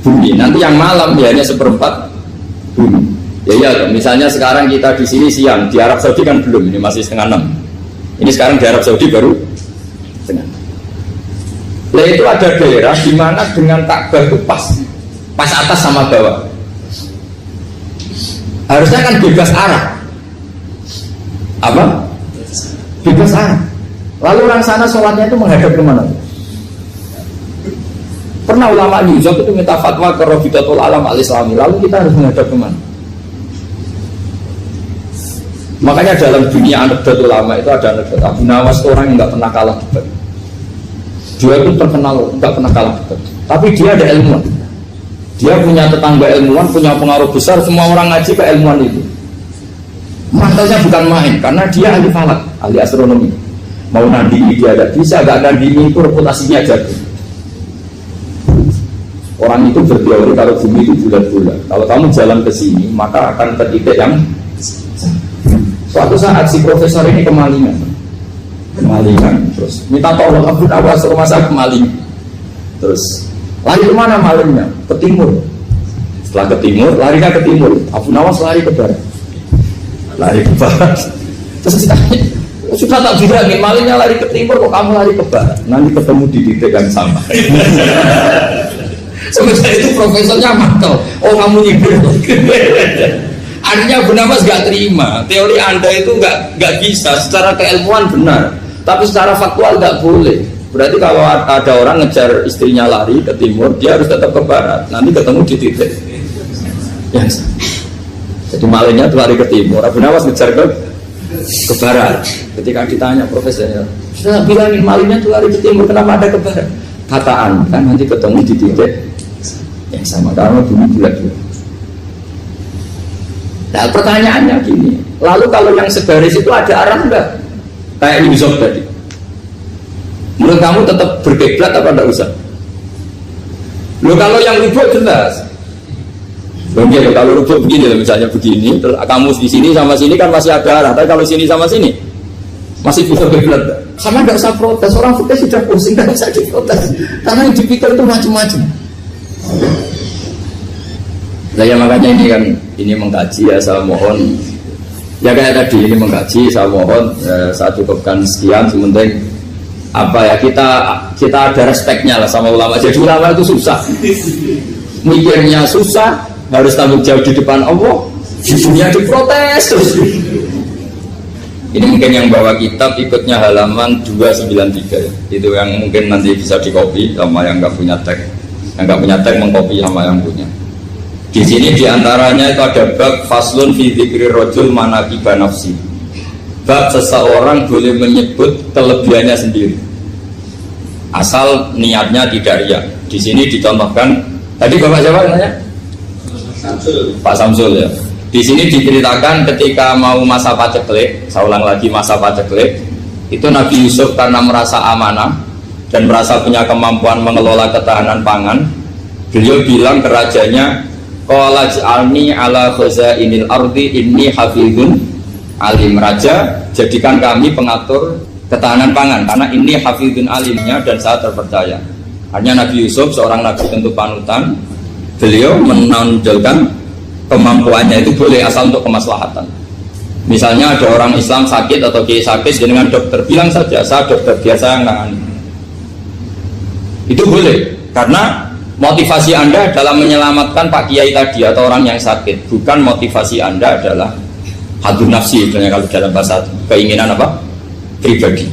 Speaker 1: bumi. Nanti yang malam ya hanya seperempat bumi. Ya, misalnya sekarang kita di sini siang, di Arab Saudi kan belum, ini masih setengah 6. Ini sekarang di Arab Saudi baru setengah 6. Nah itu ada daerah di mana dengan Ka'bah itu pas atas sama bawah. Harusnya kan bebas arah. Apa? Bebas arah. Lalu orang sana sholatnya itu menghadap kemana? Pernah ulama Yusuf itu minta fatwa ke Rabidatul Alam al-Islami. Lalu kita harus menghadap kemana? Makanya dalam dunia anekdot ulama itu ada anekdot Abu Nawas itu orang yang nggak pernah kalah debat. Dia itu terkenal nggak pernah kalah debat. Tapi dia ada ilmuwan. Dia punya tetangga ilmuwan, punya pengaruh besar. Semua orang ngaji ke ilmuwan itu. Mantelnya bukan main, karena dia ahli falak, ahli astronomi. Mau nandingi dia tidak bisa, gak nandingi itu reputasinya jatuh. Orang itu berteori kalau bumi itu bulat-bulat. Kalau kamu jalan ke sini, maka akan ke titik yang suatu saat si profesor ini kemalingan, terus minta tolong Abu Nawas rumah saya kemalingan. Terus lari kemana malingnya? Ke timur. Setelah ke timur, larinya ke timur. Abu Nawas lari ke barat. Lari ke barat. Terus ditanya, sudah tak bilangin malingnya lari ke timur kok kamu lari ke barat? Nanti ketemu di titik yang sama. Sementara itu profesornya mantel. Oh kamu nyibir. Artinya Abu Nawas gak terima. Teori anda itu gak bisa. Secara keilmuan benar, tapi secara faktual gak boleh. Berarti kalau ada orang ngejar istrinya lari ke timur, dia harus tetap ke barat. Nanti ketemu di titik yang sama. Jadi malingnya tuh lari ke timur, Abu Nawas ngejar ke barat. Ketika ditanya profesornya, sudah bilangin malingnya tuh lari ke timur, kenapa ada ke barat? Kata anda nanti ketemu di titik yang sama karena bumi bulat-bulat. Nah pertanyaannya gini, lalu kalau yang segaris itu ada arah enggak? Kayak Yusuf tadi, menurut kamu tetap berkiblat apa enggak usah? Loh kalau yang rubuk jelas, Mungkin kalau rubuh begini misalnya begini, terus kamu di sini sama sini kan masih ada arah, tapi kalau sini sama sini masih bisa bergerak. Sama nggak usah protes, orang fikih sudah pusing, nggak usah diprotes, karena yang dipikir itu macam-macam. Nah ya makanya ini mengkaji ya, saya mohon ya kayak tadi ini mengkaji, saya mohon saya cukupkan sekian. Sementing apa ya, kita ada respeknya lah sama ulama. Jadi ulama itu susah, mikirnya susah, harus tanggung jawab di depan Allah, di dunia diprotes terus. Ini mungkin yang bawa kitab ikutnya halaman 293 ya. Itu yang mungkin nanti bisa dikopi sama yang nggak punya tag. Yang nggak punya tag mengkopi sama yang punya. Di sini diantaranya itu ada bab faslun fi dzikri rajul manaqiba nafsi. Bab seseorang boleh menyebut kelebihannya sendiri, asal niatnya tidak riya. Di sini dicontohkan. Tadi Bapak siapa namanya? Samsul. Pak Samsul ya. Di sini diceritakan ketika mau masa paceklik, saya ulang lagi masa paceklik, itu Nabi Yusuf karena merasa amanah dan merasa punya kemampuan mengelola ketahanan pangan, beliau bilang ke rajanya, qala ij'alni ala khazainil ardi inni hafizun alim. Raja, jadikan kami pengatur ketahanan pangan karena ini hafizun alimnya dan saya terpercaya. Hanya Nabi Yusuf seorang nabi tentu panutan, beliau menonjolkan kemampuannya itu boleh asal untuk kemaslahatan. Misalnya ada orang Islam sakit atau kiai sakit dengan dokter, bilang saja saya dokter biasa yang nangani. Itu boleh karena motivasi Anda dalam menyelamatkan Pak Kiai tadi atau orang yang sakit, bukan motivasi Anda adalah hadun nafsi, kalau dalam bahasa keinginan apa? Pribadi.